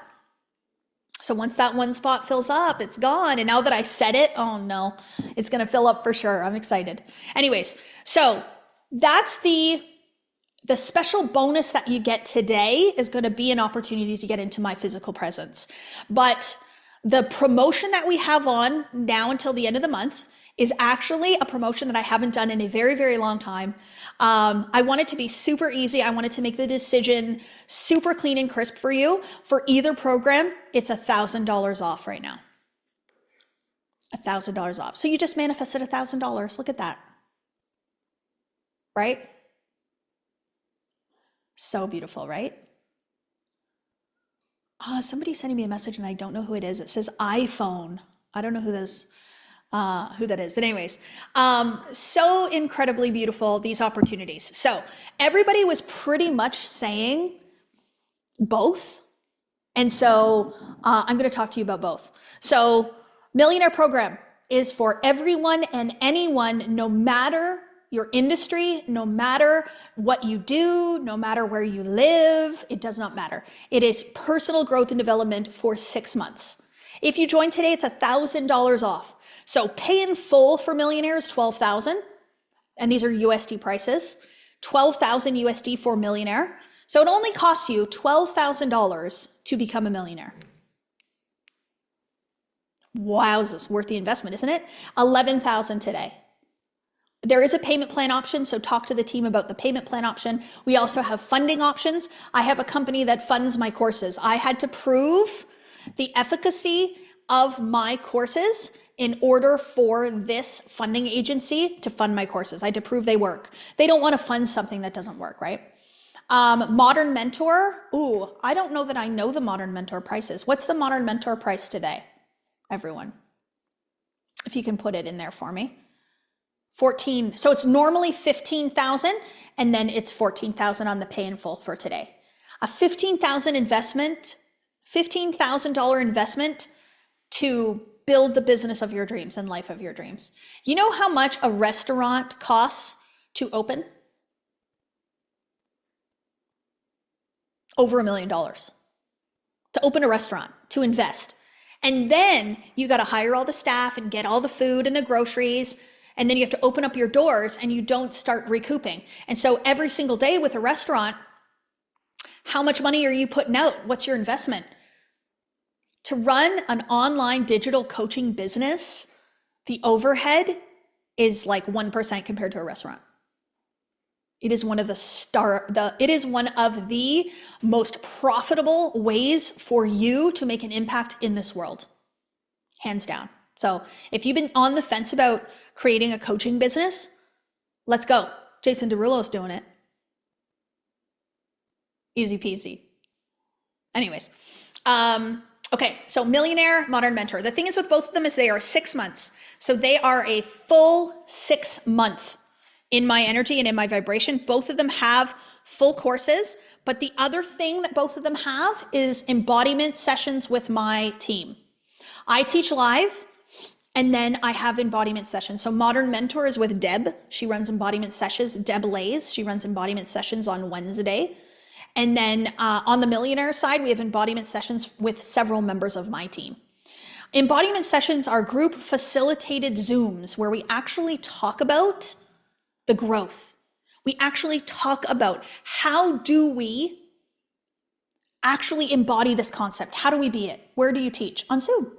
So once that 1 spot fills up, it's gone. And now that I said it, oh no, it's going to fill up for sure. I'm excited. Anyways, so That's the special bonus that you get today is going to be an opportunity to get into my physical presence. But the promotion that we have on now until the end of the month is actually a promotion that I haven't done in a very, very long time. I want it to be super easy. I wanted to make the decision super clean and crisp for you. For either program, it's $1,000 off right now. $1,000 off. So you just manifested $1,000. Look at that. Right? So beautiful, right? Somebody's sending me a message and I don't know who it is. It says iPhone. I don't know who that is. But anyways, so incredibly beautiful, these opportunities. So everybody was pretty much saying both. And so I'm going to talk to you about both. So Millionaire Program is for everyone and anyone, no matter your industry, no matter what you do, no matter where you live, it does not matter. It is personal growth and development for 6 months. If you join today, it's $1,000 off. So pay in full for Millionaires, $12,000, and these are USD prices, $12,000 USD for Millionaire. So it only costs you $12,000 to become a millionaire. Wowzers, worth the investment, isn't it? $11,000 today. There is a payment plan option, so talk to the team about the payment plan option. We also have funding options. I have a company that funds my courses. I had to prove the efficacy of my courses in order for this funding agency to fund my courses. I had to prove they work. They don't want to fund something that doesn't work, right? Modern Mentor. Ooh, I don't know that I know the Modern Mentor prices. What's the Modern Mentor price today, everyone? If you can put it in there for me. 14. So it's normally 15,000 and then it's 14,000 on the pay in full for today. A $15,000 investment, $15,000 investment to build the business of your dreams and life of your dreams. You know how much a restaurant costs to open? Over $1 million to open a restaurant, to invest. And then you got to hire all the staff and get all the food and the groceries. And then you have to open up your doors and you don't start recouping. And so every single day with a restaurant, how much money are you putting out? What's your investment? To run an online digital coaching business, the overhead is like 1% compared to a restaurant. It is one of the most profitable ways for you to make an impact in this world, hands down. So if you've been on the fence about creating a coaching business, let's go. Jason Derulo's doing it. Easy peasy. Anyways, okay, so Millionaire, Modern Mentor. The thing is with both of them is they are 6 months. So they are a full 6 month in my energy and in my vibration. Both of them have full courses, but the other thing that both of them have is embodiment sessions with my team. I teach live. And then I have embodiment sessions. So Modern Mentor is with Deb. She runs embodiment sessions. Deb Lays, she runs embodiment sessions on Wednesday. And then on the Millionaire side, we have embodiment sessions with several members of my team. Embodiment sessions are group facilitated Zooms where we actually talk about the growth. We actually talk about how do we actually embody this concept? How do we be it? Where do you teach? On Zoom.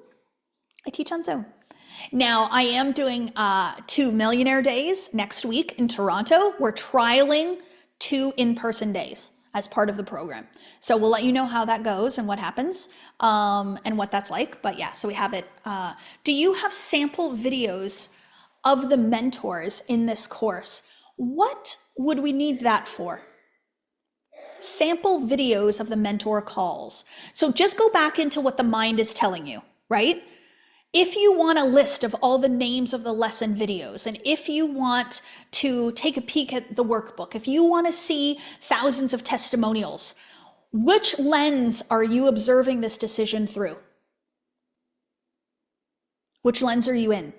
I teach on Zoom. Now, I am doing 2 Millionaire Days next week in Toronto. We're trialing 2 in-person days as part of the program. So we'll let you know how that goes and what happens and what that's like. But yeah, so we have it. Do you have sample videos of the mentors in this course? What would we need that for? Sample videos of the mentor calls. So just go back into what the mind is telling you, right? If you want a list of all the names of the lesson videos, and if you want to take a peek at the workbook, if you want to see thousands of testimonials, which lens are you observing this decision through? Which lens are you in?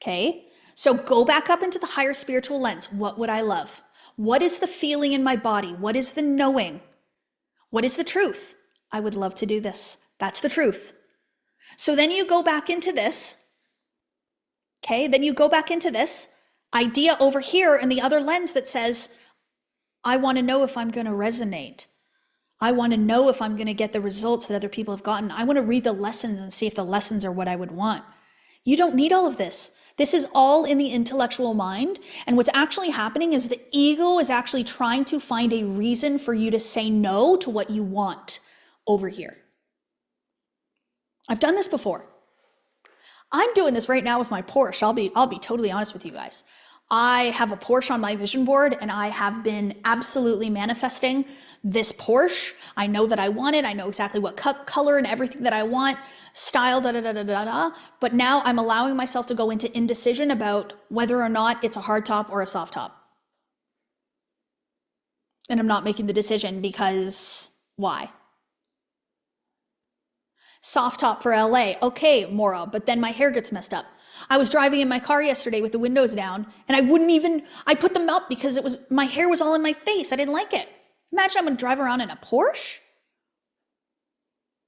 Okay, so go back up into the higher spiritual lens. What would I love? What is the feeling in my body? What is the knowing? What is the truth? I would love to do this. That's the truth. So then you go back into this, okay? Then you go back into this idea over here in the other lens that says, I want to know if I'm going to resonate. I want to know if I'm going to get the results that other people have gotten. I want to read the lessons and see if the lessons are what I would want. You don't need all of this. This is all in the intellectual mind. And what's actually happening is the ego is actually trying to find a reason for you to say no to what you want over here. I've done this before. I'm doing this right now with my Porsche. I'll be totally honest with you guys. I have a Porsche on my vision board, and I have been absolutely manifesting this Porsche. I know that I want it. I know exactly what color and everything that I want, style, da da da da da da. But now I'm allowing myself to go into indecision about whether or not it's a hard top or a soft top. And I'm not making the decision because why? Soft top for LA. Okay, Maura, but then my hair gets messed up. I was driving in my car yesterday with the windows down, and I put them up because my hair was all in my face. I didn't like it. Imagine I'm gonna drive around in a Porsche?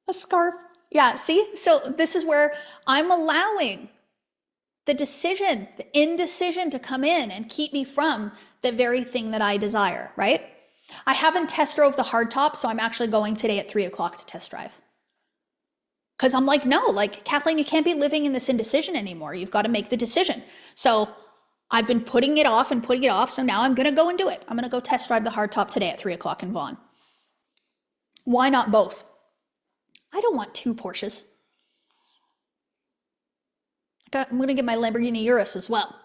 A scarf. Yeah, see? So this is where I'm allowing the indecision to come in and keep me from the very thing that I desire, right? I haven't test drove the hard top, so I'm actually going today at 3:00 to test drive. Because I'm like, no, like, Kathleen, you can't be living in this indecision anymore. You've got to make the decision. So I've been putting it off. So now I'm going to go and do it. I'm going to go test drive the hardtop today at 3:00 in Vaughan. Why not both? I don't want two Porsches. I'm going to get my Lamborghini Urus as well.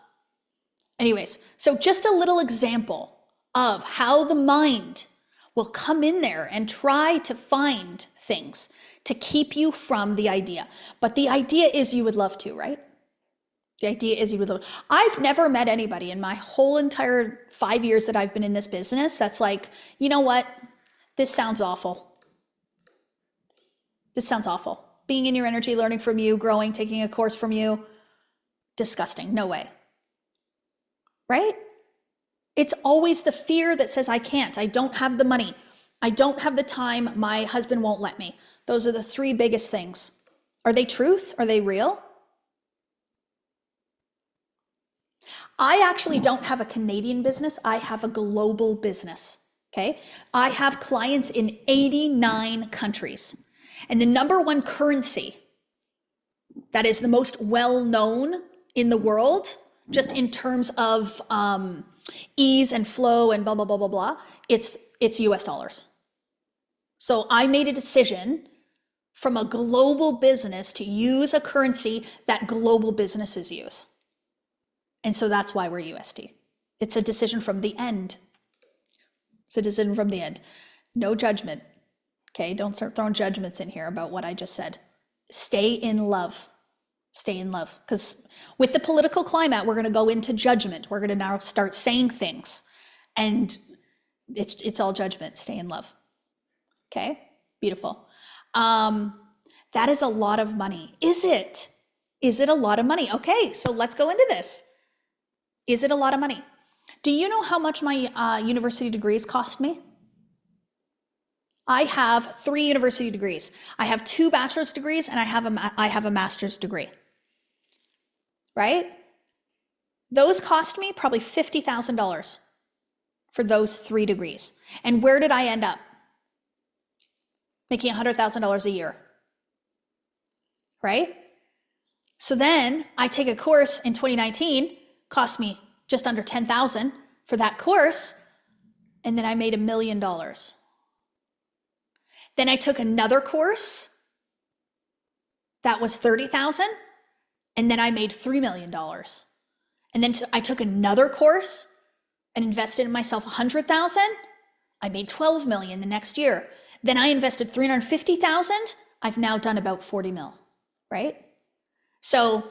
Anyways, so just a little example of how the mind will come in there and try to find things to keep you from the idea. But the idea is you would love to, right? The idea is you would love. I've never met anybody in my whole entire 5 years that I've been in this business that's like, you know what? This sounds awful. This sounds awful. Being in your energy, learning from you, growing, taking a course from you. Disgusting. No way. Right? It's always the fear that says, I can't. I don't have the money. I don't have the time. My husband won't let me. Those are the three biggest things. Are they truth? Are they real? I actually don't have a Canadian business. I have a global business. Okay. I have clients in 89 countries. And the number one currency that is the most well-known in the world, just in terms of ease and flow and blah, blah, blah, blah, blah, it's US dollars. So I made a decision from a global business to use a currency that global businesses use. And so that's why we're USD. It's a decision from the end. It's a decision from the end. No judgment. Okay, don't start throwing judgments in here about what I just said. Stay in love. Stay in love. Because with the political climate, we're going to go into judgment. We're going to now start saying things. And it's all judgment. Stay in love. Okay, beautiful. That is a lot of money. Is it? Is it a lot of money? Okay, so let's go into this. Is it a lot of money? Do you know how much my university degrees cost me? I have 3 university degrees. I have 2 bachelor's degrees and I have a master's degree. Right? Those cost me probably $50,000 for those 3 degrees. And where did I end up? Making $100,000 a year. Right? So then I take a course in 2019, cost me just under $10,000 for that course, and then I made $1 million. Then I took another course that was $30,000, and then I made $3 million. And then I took another course and invested in myself $100,000. I made $12 million the next year. Then I invested $350,000. I've now done about 40 mil, right? So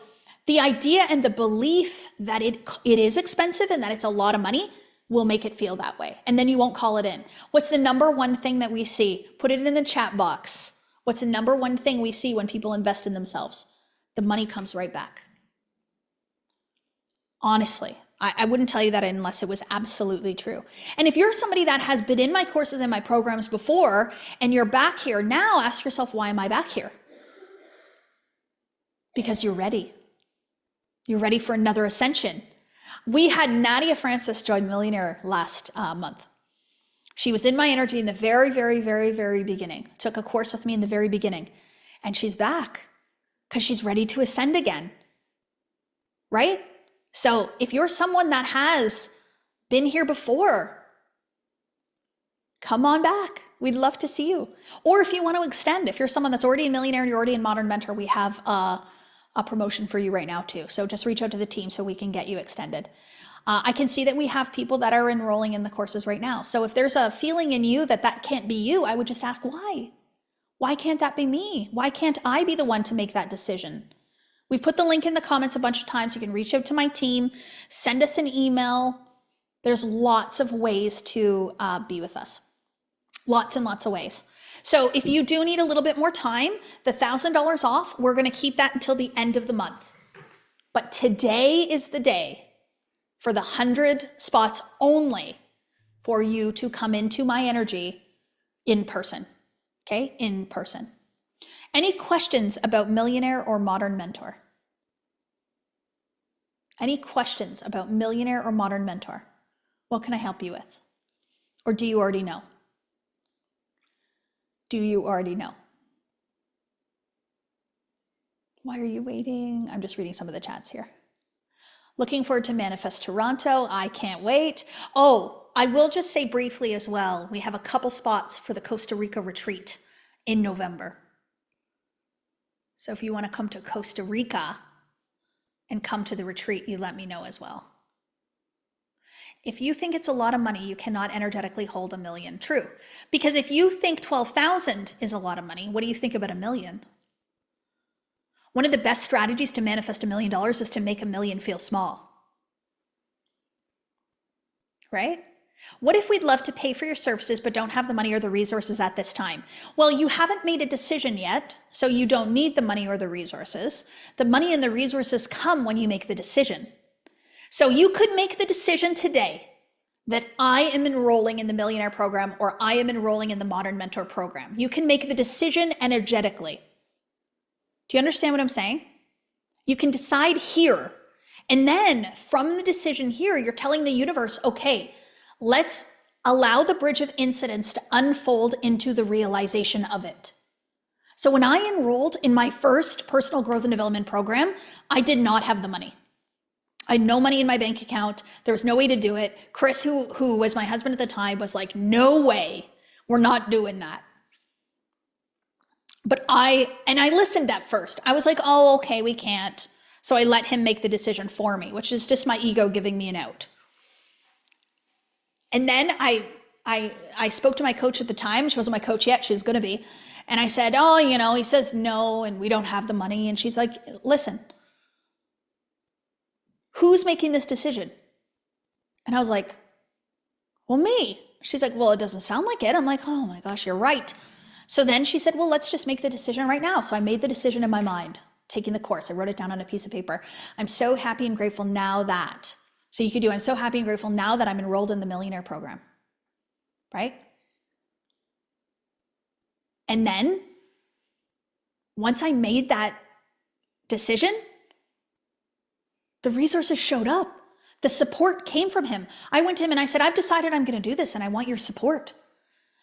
the idea and the belief that it is expensive and that it's a lot of money will make it feel that way. And then you won't call it in. What's the number one thing that we see? Put it in the chat box. What's the number one thing we see when people invest in themselves? The money comes right back. Honestly, I wouldn't tell you that unless it was absolutely true. And if you're somebody that has been in my courses and my programs before, and you're back here now, ask yourself, why am I back here? Because you're ready. You're ready for another ascension. We had Nadia Francis join Millionaire last month. She was in my energy in the very, very, very, very beginning. Took a course with me in the very beginning. And she's back because she's ready to ascend again, right? So if you're someone that has been here before, come on back. We'd love to see you. Or if you want to extend, if you're someone that's already a millionaire and you're already in Modern Mentor, we have a promotion for you right now too. So just reach out to the team so we can get you extended. I can see that we have people that are enrolling in the courses right now. So if there's a feeling in you that that can't be you, I would just ask why? Why can't that be me? Why can't I be the one to make that decision? We've put the link in the comments a bunch of times. You can reach out to my team, send us an email. There's lots of ways to be with us. Lots and lots of ways. So if you do need a little bit more time, the $1,000 off, we're going to keep that until the end of the month. But today is the day for the 100 spots only for you to come into my energy in person, okay? In person. Any questions about Millionaire or Modern Mentor? Any questions about Millionaire or Modern Mentor? What can I help you with? Or do you already know? Do you already know? Why are you waiting? I'm just reading some of the chats here. Looking forward to Manifest Toronto. I can't wait. Oh, I will just say briefly as well, we have a couple spots for the Costa Rica retreat in November. So if you want to come to Costa Rica and come to the retreat, you let me know as well. If you think it's a lot of money, you cannot energetically hold $1 million. True. Because if you think 12,000 is a lot of money, what do you think about $1 million? One of the best strategies to manifest $1 million is to make $1 million feel small. Right? What if we'd love to pay for your services but don't have the money or the resources at this time? Well, you haven't made a decision yet, so you don't need the money or the resources. The money and the resources come when you make the decision. So you could make the decision today that I am enrolling in the Millionaire program or I am enrolling in the Modern Mentor program. You can make the decision energetically. Do you understand what I'm saying? You can decide here. And then from the decision here, you're telling the universe, okay, let's allow the bridge of incidents to unfold into the realization of it. So when I enrolled in my first personal growth and development program, I did not have the money. I had no money in my bank account. There was no way to do it. Chris, who was my husband at the time, was like, no way, we're not doing that. But I listened at first. I was like, oh, okay, we can't. So I let him make the decision for me, which is just my ego giving me an out. And then I spoke to my coach at the time. She wasn't my coach yet. She was going to be. And I said, oh, he says no, and we don't have the money. And she's like, listen, who's making this decision? And I was like, well, me. She's like, well, it doesn't sound like it. I'm like, oh my gosh, you're right. So then she said, well, let's just make the decision right now. So I made the decision in my mind, taking the course. I wrote it down on a piece of paper. I'm so happy and grateful now that. So you could do, I'm so happy and grateful now that I'm enrolled in the Millionaire program, right? And then once I made that decision, the resources showed up. The support came from him. I went to him and I said, I've decided I'm going to do this and I want your support.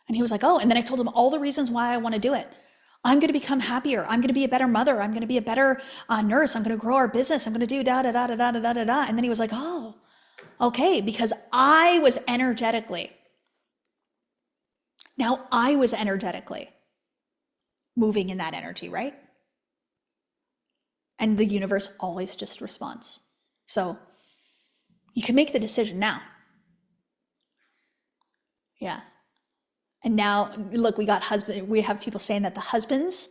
And he was like, oh, and then I told him all the reasons why I want to do it. I'm going to become happier. I'm going to be a better mother. I'm going to be a better nurse. I'm going to grow our business. I'm going to do da, da, da, da, da, da, da, da. And then he was like, oh, okay, because I was energetically moving in that energy, right? And the universe always just responds. So you can make the decision now. Yeah. And now, look, we have people saying that the husbands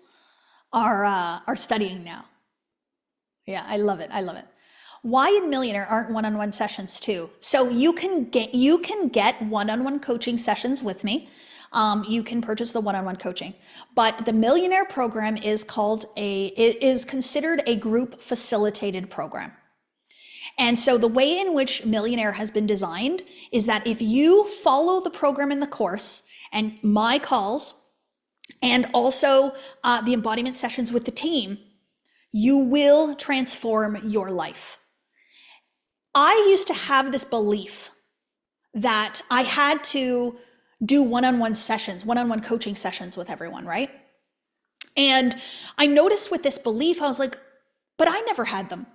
are studying now. Yeah, I love it. I love it. Why in Millionaire aren't one-on-one sessions too? So you can get one-on-one coaching sessions with me. You can purchase the one-on-one coaching, but the Millionaire program is considered a group facilitated program. And so the way in which Millionaire has been designed is that if you follow the program in the course and my calls and also the embodiment sessions with the team, you will transform your life. I used to have this belief that I had to do one-on-one sessions, one-on-one coaching sessions with everyone, right? And I noticed with this belief, I was like, but I never had them.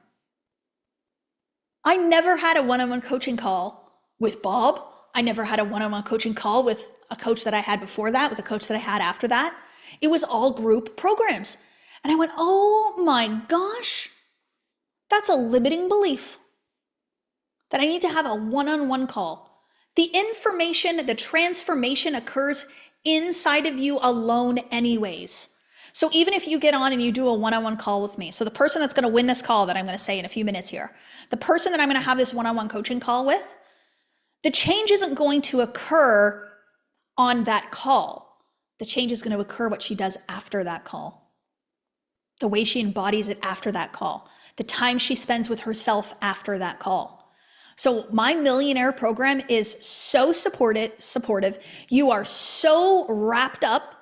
I never had a one-on-one coaching call with Bob. I never had a one-on-one coaching call with a coach that I had before that, with a coach that I had after that. It was all group programs. And I went, oh my gosh, that's a limiting belief that I need to have a one-on-one call. The information, the transformation occurs inside of you alone anyways. So even if you get on and you do a one-on-one call with me, so the person that's going to win this call that I'm going to say in a few minutes here, the person that I'm going to have this one-on-one coaching call with, the change isn't going to occur on that call. The change is going to occur what she does after that call, the way she embodies it after that call, the time she spends with herself after that call. So my millionaire program is so supportive. You are so wrapped up.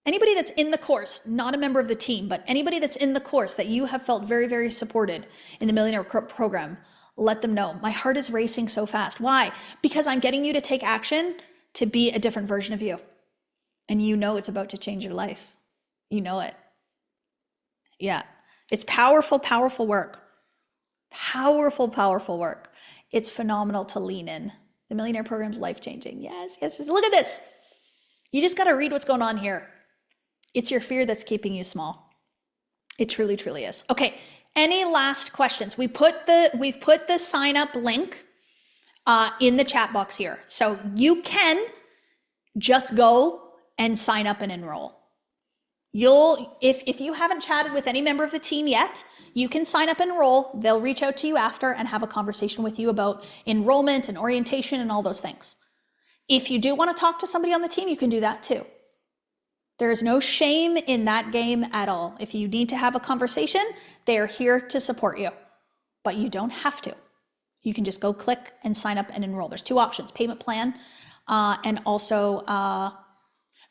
Anybody that's in the course, not a member of the team, but anybody that's in the course that you have felt very, very supported in the millionaire program, let them know. My heart is racing so fast. Why? Because I'm getting you to take action to be a different version of you. And you know it's about to change your life. You know it. Yeah. It's powerful, powerful work. Powerful, powerful work. It's phenomenal to lean in. The millionaire program is life-changing. Yes, yes, yes. Look at this. You just got to read what's going on here. It's your fear that's keeping you small. It truly, truly is. Okay. Any last questions? We've put the sign up link in the chat box here. So you can just go and sign up and enroll. If you haven't chatted with any member of the team yet, you can sign up and enroll. They'll reach out to you after and have a conversation with you about enrollment and orientation and all those things. If you do want to talk to somebody on the team, you can do that too. There is no shame in that game at all. If you need to have a conversation, they are here to support you, but you don't have to. You can just go click and sign up and enroll. There's two options, payment plan and also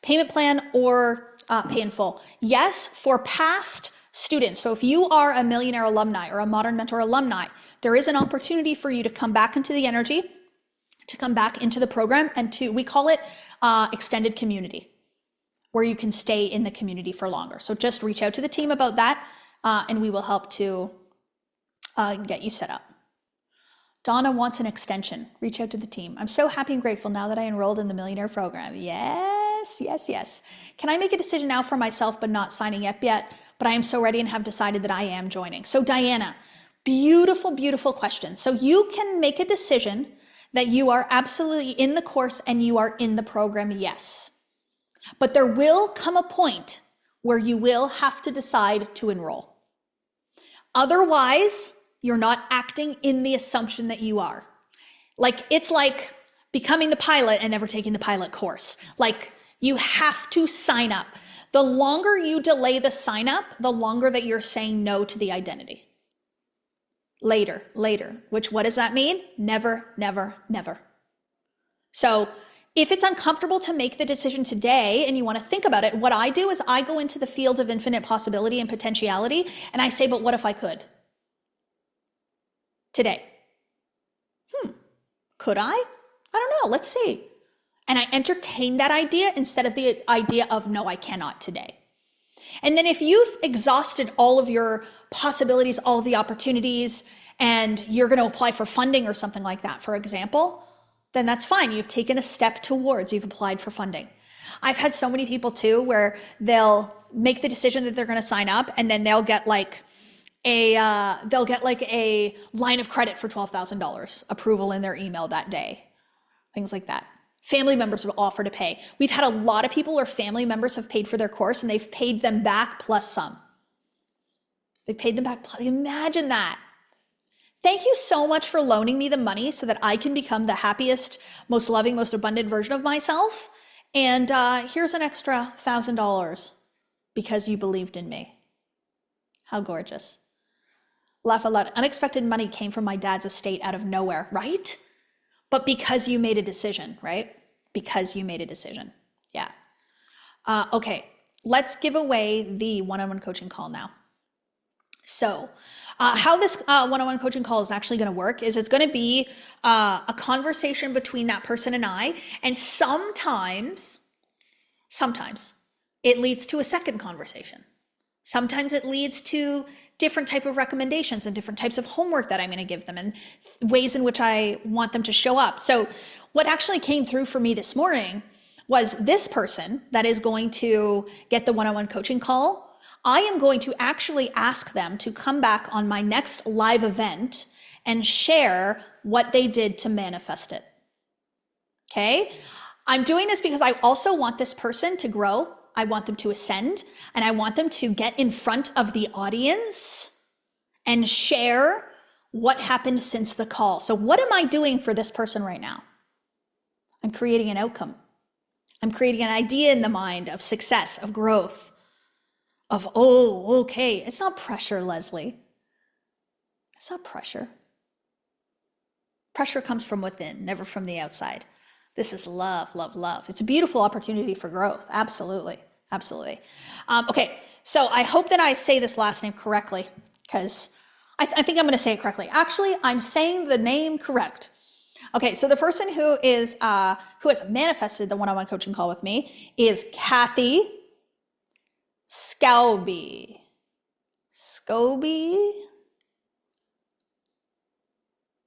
payment plan or pay in full. Yes, for past students. So if you are a millionaire alumni or a modern mentor alumni, there is an opportunity for you to come back into the energy, to come back into the program, and we call it extended community, where you can stay in the community for longer. So just reach out to the team about that and we will help to get you set up. Donna wants an extension. Reach out to the team. I'm so happy and grateful now that I enrolled in the millionaire program. Yes, yes, yes. Can I make a decision now for myself but not signing up yet? But I am so ready and have decided that I am joining. So Diana, beautiful, beautiful question. So you can make a decision that you are absolutely in the course and you are in the program, yes. But there will come a point where you will have to decide to enroll. Otherwise, you're not acting in the assumption that you are. Like, it's like becoming the pilot and never taking the pilot course. Like, you have to sign up. The longer you delay the sign up, the longer that you're saying no to the identity. Later, which what does that mean? Never, never, never. So if it's uncomfortable to make the decision today and you want to think about it, what I do is I go into the field of infinite possibility and potentiality and I say, but what if I could? Today. Could I? I don't know. Let's see. And I entertain that idea instead of the idea of no, I cannot today. And then if you've exhausted all of your possibilities, all of the opportunities, and you're going to apply for funding or something like that, for example, then that's fine. You've taken a step towards, you've applied for funding. I've had so many people too, where they'll make the decision that they're going to sign up and then they'll get like a line of credit for $12,000 approval in their email that day. Things like that. Family members will offer to pay. We've had a lot of people where family members have paid for their course and they've paid them back plus some. They've paid them back plus, imagine that. Thank you so much for loaning me the money so that I can become the happiest, most loving, most abundant version of myself. And here's an extra $1,000 because you believed in me. How gorgeous. Laugh a lot. Unexpected money came from my dad's estate out of nowhere, right? But because you made a decision, right? Because you made a decision. Yeah. Okay, let's give away the one-on-one coaching call now. So, how this one-on-one coaching call is actually going to work is it's going to be a conversation between that person and I, and sometimes it leads to a second conversation. Sometimes it leads to different type of recommendations and different types of homework that I'm going to give them and ways in which I want them to show up. So what actually came through for me this morning was this person that is going to get the one-on-one coaching call. I am going to actually ask them to come back on my next live event and share what they did to manifest it. Okay? I'm doing this because I also want this person to grow. I want them to ascend, and I want them to get in front of the audience and share what happened since the call. So what am I doing for this person right now? I'm creating an outcome. I'm creating an idea in the mind of success, of growth, of, oh, okay. It's not pressure, Leslie. It's not pressure. Pressure comes from within, never from the outside. This is love, love, love. It's a beautiful opportunity for growth. Absolutely. Absolutely. Okay. So I hope that I say this last name correctly, because I think I'm going to say it correctly. Actually, I'm saying the name correct. Okay. So the person who has manifested the one-on-one coaching call with me is Kathy Scalby. Scobie.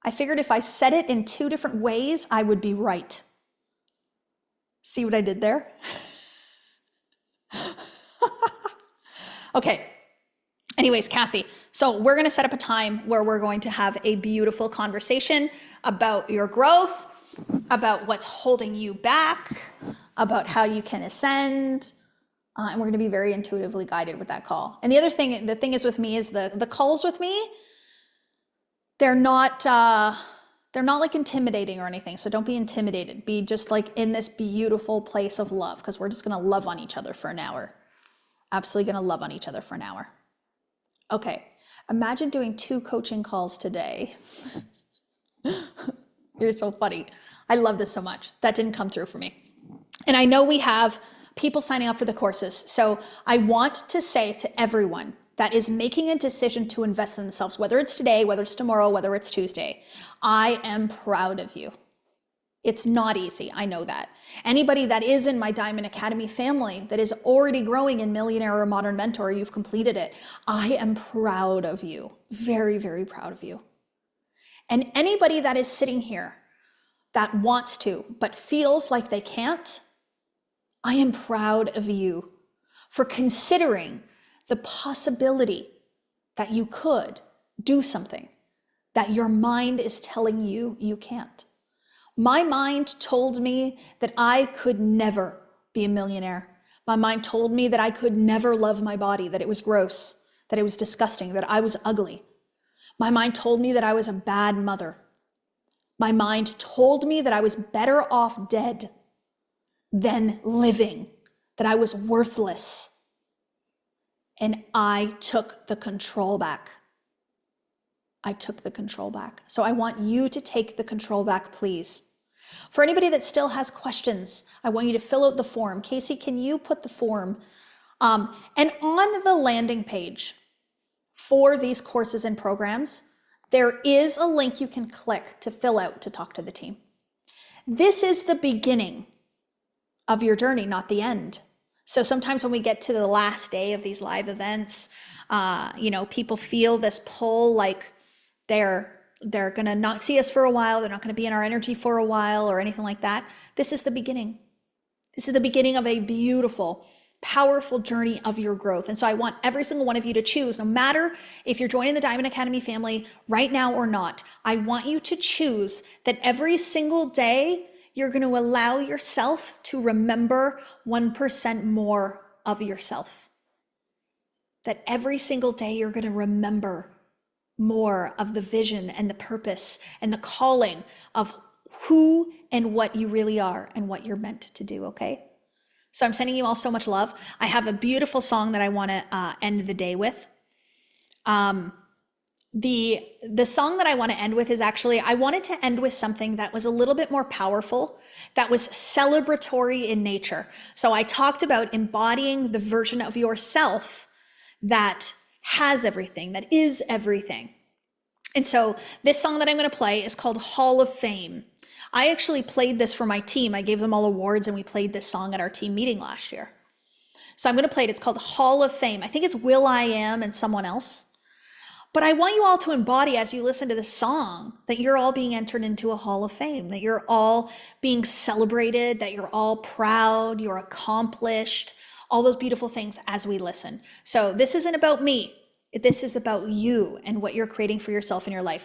I figured if I said it in two different ways, I would be right. See what I did there? Okay. Anyways, Kathy, so we're going to set up a time where we're going to have a beautiful conversation about your growth, about what's holding you back, about how you can ascend. And we're going to be very intuitively guided with that call. And the thing is with me is the calls with me, they're not like intimidating or anything. So don't be intimidated. Be just like in this beautiful place of love, because we're just going to love on each other for an hour. Absolutely going to love on each other for an hour. Okay. Imagine doing 2 coaching calls today. You're so funny. I love this so much. That didn't come through for me. And I know we have people signing up for the courses. So I want to say to everyone that is making a decision to invest in themselves, whether it's today, whether it's tomorrow, whether it's Tuesday, I am proud of you. It's not easy. I know that. Anybody that is in my Diamond Academy family that is already growing in Millionaire or Modern Mentor, you've completed it. I am proud of you. Very, very proud of you. And anybody that is sitting here that wants to, but feels like they can't, I am proud of you for considering the possibility that you could do something that your mind is telling you you can't. My mind told me that I could never be a millionaire. My mind told me that I could never love my body, that it was gross, that it was disgusting, that I was ugly. My mind told me that I was a bad mother. My mind told me that I was better off dead than living, that I was worthless. And I took the control back. I took the control back. So I want you to take the control back, please. For anybody that still has questions, I want you to fill out the form. Casey, can you put the form? And on the landing page for these courses and programs, there is a link you can click to fill out to talk to the team. This is the beginning of your journey, not the end. So sometimes when we get to the last day of these live events, people feel this pull, like they're going to not see us for a while. They're not going to be in our energy for a while or anything like that. This is the beginning. This is the beginning of a beautiful, powerful journey of your growth. And so I want every single one of you to choose, no matter if you're joining the Diamond Academy family right now or not, I want you to choose that every single day you're going to allow yourself to remember 1% more of yourself. That every single day you're going to remember more of the vision and the purpose and the calling of who and what you really are and what you're meant to do, okay? So I'm sending you all so much love. I have a beautiful song that I want to end the day with. The song that I want to end with is actually, I wanted to end with something that was a little bit more powerful, that was celebratory in nature. So I talked about embodying the version of yourself that has everything, that is everything. And so this song that I'm going to play is called Hall of Fame. I actually played this for my team. I gave them all awards and we played this song at our team meeting last year. So I'm going to play it. It's called Hall of Fame. I think it's Will I Am and someone else. But I want you all to embody as you listen to this song that you're all being entered into a Hall of Fame, that you're all being celebrated, that you're all proud, you're accomplished, all those beautiful things as we listen. So this isn't about me. This is about you and what you're creating for yourself in your life.